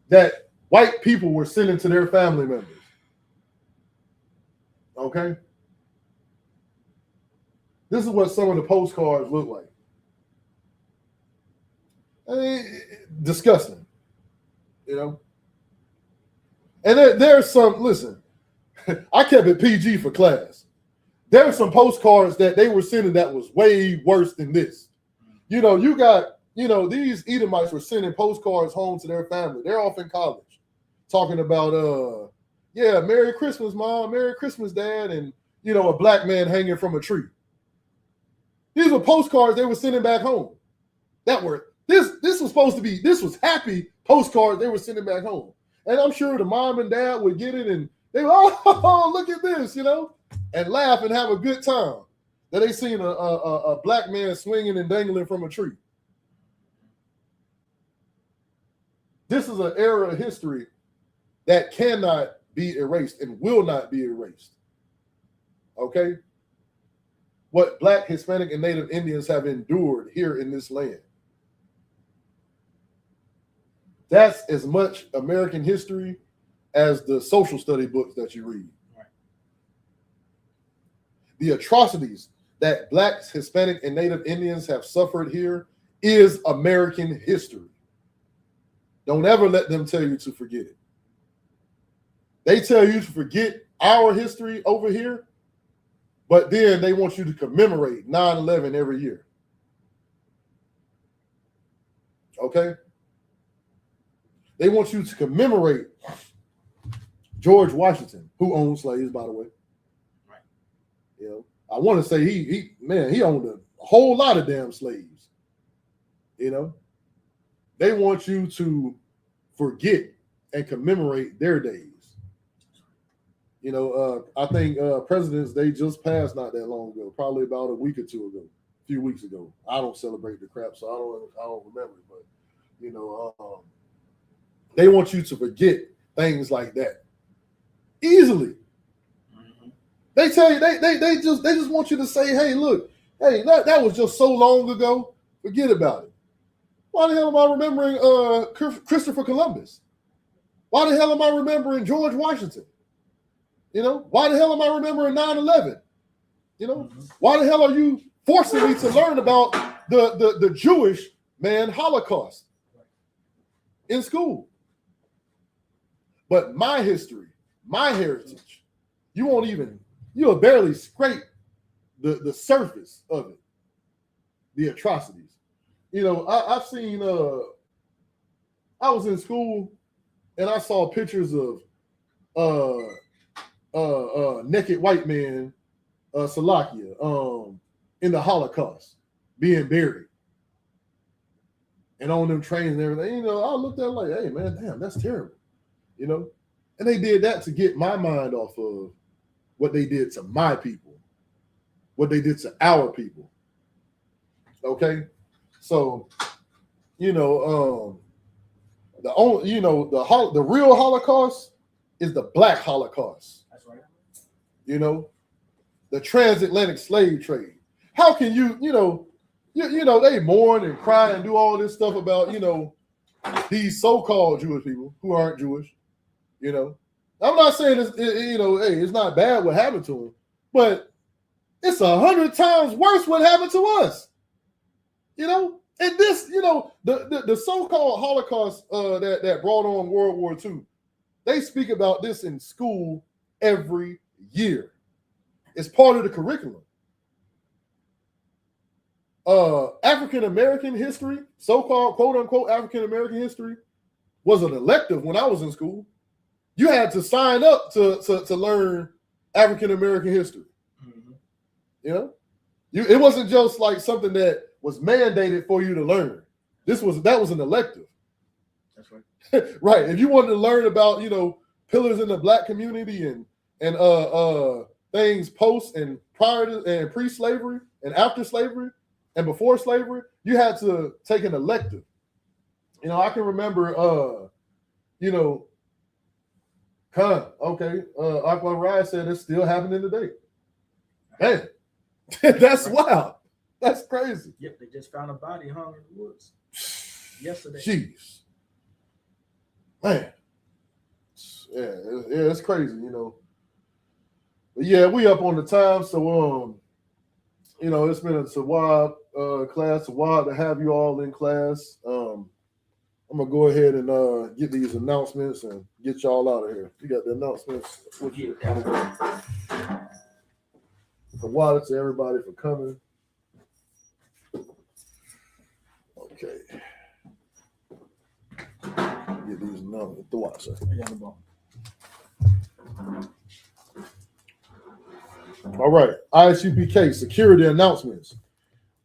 that white people were sending to their family members. Okay? This is what some of the postcards look like. I mean, disgusting, you know? And there's some, listen, I kept it PG for class. There are some postcards that they were sending that was way worse than this. You know, you got you know, these Edomites were sending postcards home to their family. They're off in college, talking about, yeah, Merry Christmas, Mom, Merry Christmas, Dad, and, you know, a black man hanging from a tree. These were postcards they were sending back home. That were, this was supposed to be, this was happy postcards they were sending back home. And I'm sure the mom and dad would get it and they were, oh, look at this, you know, and laugh and have a good time that they seen a black man swinging and dangling from a tree. This is an era of history that cannot be erased and will not be erased. Okay? What Black, Hispanic, and Native Indians have endured here in this land. That's as much American history as the social study books that you read. Right. The atrocities that Blacks, Hispanic, and Native Indians have suffered here is American history. Don't ever let them tell you to forget it. They tell you to forget our history over here, but then they want you to commemorate 9/11 every year. Okay? They want you to commemorate George Washington, who owned slaves, by the way. Right. You know, I want to say he owned a whole lot of damn slaves. You know, they want you to forget and commemorate their days. You know, I think presidents, they just passed not that long ago, probably about a week or two ago, a few weeks ago. I don't celebrate the crap, so I don't remember, but you know, they want you to forget things like that easily. Mm-hmm. They tell you they just want you to say, hey, look, hey, that was just so long ago. Forget about it. Why the hell am I remembering Christopher Columbus? Why the hell am I remembering George Washington? You know, why the hell am I remembering 9/11? You know, why the hell are you forcing me to learn about the Jewish Holocaust in school? But my history, my heritage, you'll barely scrape the surface of it, the atrocities. You know, I've seen, I was in school and I saw pictures of naked white men, Salakia, in the Holocaust, being buried. And on them trains and everything, you know, I looked at it like, hey man, damn, that's terrible. You know, and they did that to get my mind off of what they did to my people, what they did to our people. Okay, so you know, the real Holocaust is the Black Holocaust. That's right. You know, the transatlantic slave trade. How can you know, they mourn and cry and do all this stuff about, you know, these so-called Jewish people who aren't Jewish. You know, I'm not saying it's not bad what happened to them, but it's 100 times worse what happened to us. You know, and this, you know, the so-called Holocaust that brought on World War II, they speak about this in school every year. It's part of the curriculum. African American history, so-called quote unquote African American history, was an elective when I was in school. You had to sign up to learn African American history. Mm-hmm. You know, it wasn't just like something that was mandated for you to learn. That was an elective. That's right. Right. If you wanted to learn about, you know, pillars in the Black community and things post and prior to and pre-slavery and after slavery and before slavery, you had to take an elective. You know, I can remember you know, Aqua Rye said it's still happening today. Man, that's wild. That's crazy. Yep, they just found a body hung in the woods yesterday. Jeez. Man. Yeah, it's crazy, you know. But yeah, we up on the time, so you know, it's been a Sawab class, Sawab to have you all in class. I'm gonna go ahead and get these announcements and get y'all out of here. You got the announcements with you. Sawab to everybody for coming. Okay. No, the watch. I got the ball. All right, ISUPK security announcements.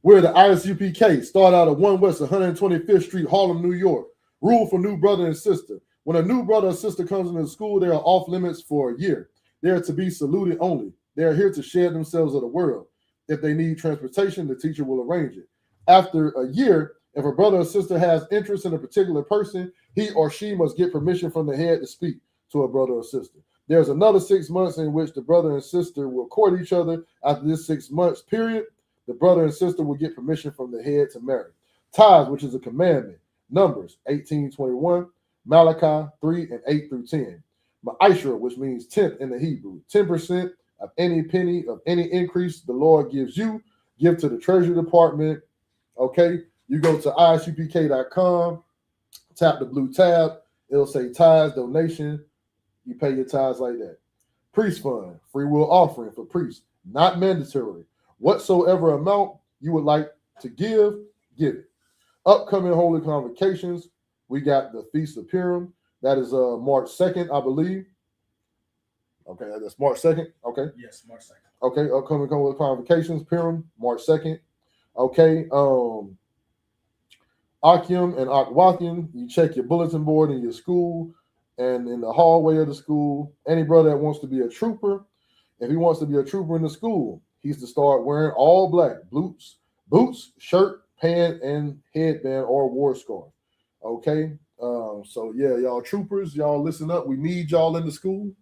We're the ISUPK. Start out at 1 West 125th Street, Harlem, New York. Rule for new brother and sister. When a new brother or sister comes into the school, they are off limits for a year. They are to be saluted only. They are here to share themselves of the world. If they need transportation, the teacher will arrange it. After a year, if a brother or sister has interest in a particular person, he or she must get permission from the head to speak to a brother or sister. There's another 6 months in which the brother and sister will court each other. After this 6 months period, the brother and sister will get permission from the head to marry. Tithes, which is a commandment. Numbers 18:21, Malachi 3 and 8 through 10. Ma'ashra, which means tenth in the Hebrew. 10% of any penny of any increase the Lord gives you, give to the Treasury Department. Okay, you go to isupk.com, tap the blue tab. It'll say tithes, donation. You pay your tithes like that. Priest fund, free will offering for priests, not mandatory. Whatsoever amount you would like to give, give it. Upcoming holy convocations, we got the Feast of Purim. That is March 2nd, I believe. Okay, that's March 2nd. Okay. Yes, March 2nd. Okay, upcoming holy convocations, Purim, March 2nd. Okay, Akim and Akwakim, you check your bulletin board in your school and in the hallway of the school. Any brother that wants to be a trooper, if he wants to be a trooper in the school, he's to start wearing all black, boots, shirt, pant, and headband or war scarf. Okay, so yeah, y'all troopers, y'all listen up. We need y'all in the school.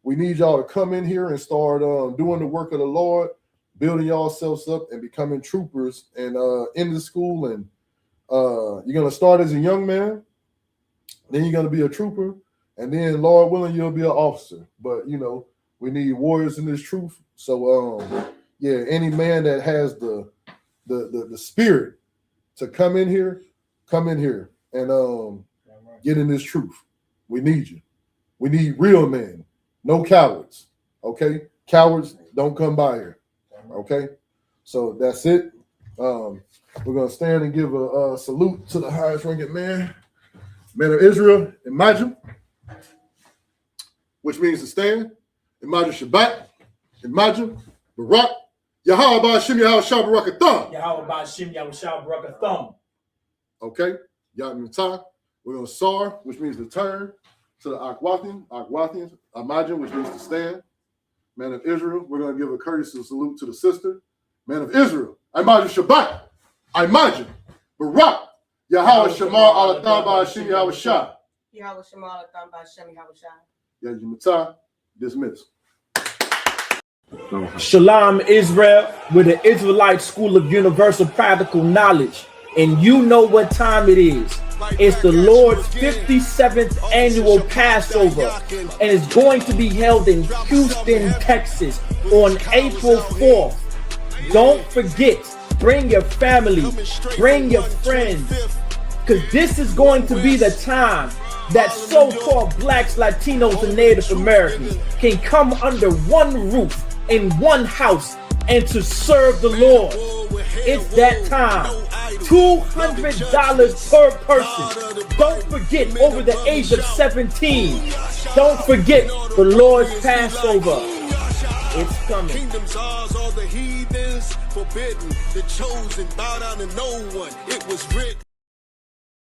We need y'all to come in here and start doing the work of the Lord, building yourselves up and becoming troopers and in the school. And you're gonna start as a young man, then you're gonna be a trooper, and then Lord willing, you'll be an officer. But you know, we need warriors in this truth. So yeah, any man that has the spirit to come in here and get in this truth. We need you. We need real men, no cowards. Okay, cowards don't come by here. Okay, so that's it. We're gonna stand and give a salute to the highest ranking man of Israel, Imagine, which means to stand. Imagine Shabbat, Imagine Barak, Yahweh Ba'Shem Yahweh Shah Barakatham. Yahweh Ba'Shem Yahweh Shah Barakatham. Okay, Yahweh. We're gonna Sar, which means to turn, to the Akwathim, Imagine, which means to stand. Man of Israel, we're gonna give a courteous salute to the sister. Man of Israel, Imagine Shabbat, Imagine Barak, Yahweh Shema Alatham Ba'Shem Yahweh Shah. Yahweh Shema Alatham Ba'Shem Yahweh Shah. Yahweh dismissed. Shalom, Israel. We're the Israelite School of Universal Practical Knowledge, and you know what time it is. It's the Lord's 57th annual Passover, and it's going to be held in Houston, Texas on April 4th. Don't forget, bring your family, bring your friends, because this is going to be the time that so-called blacks, Latinos, and Native Americans can come under one roof in one house and to serve the Lord. It's that time. $200 per person. Don't forget, over the age of 17. Don't forget the Lord's Passover. It's coming. Kingdoms ours, all the heathens forbidden. The chosen bow down to no one. It was written.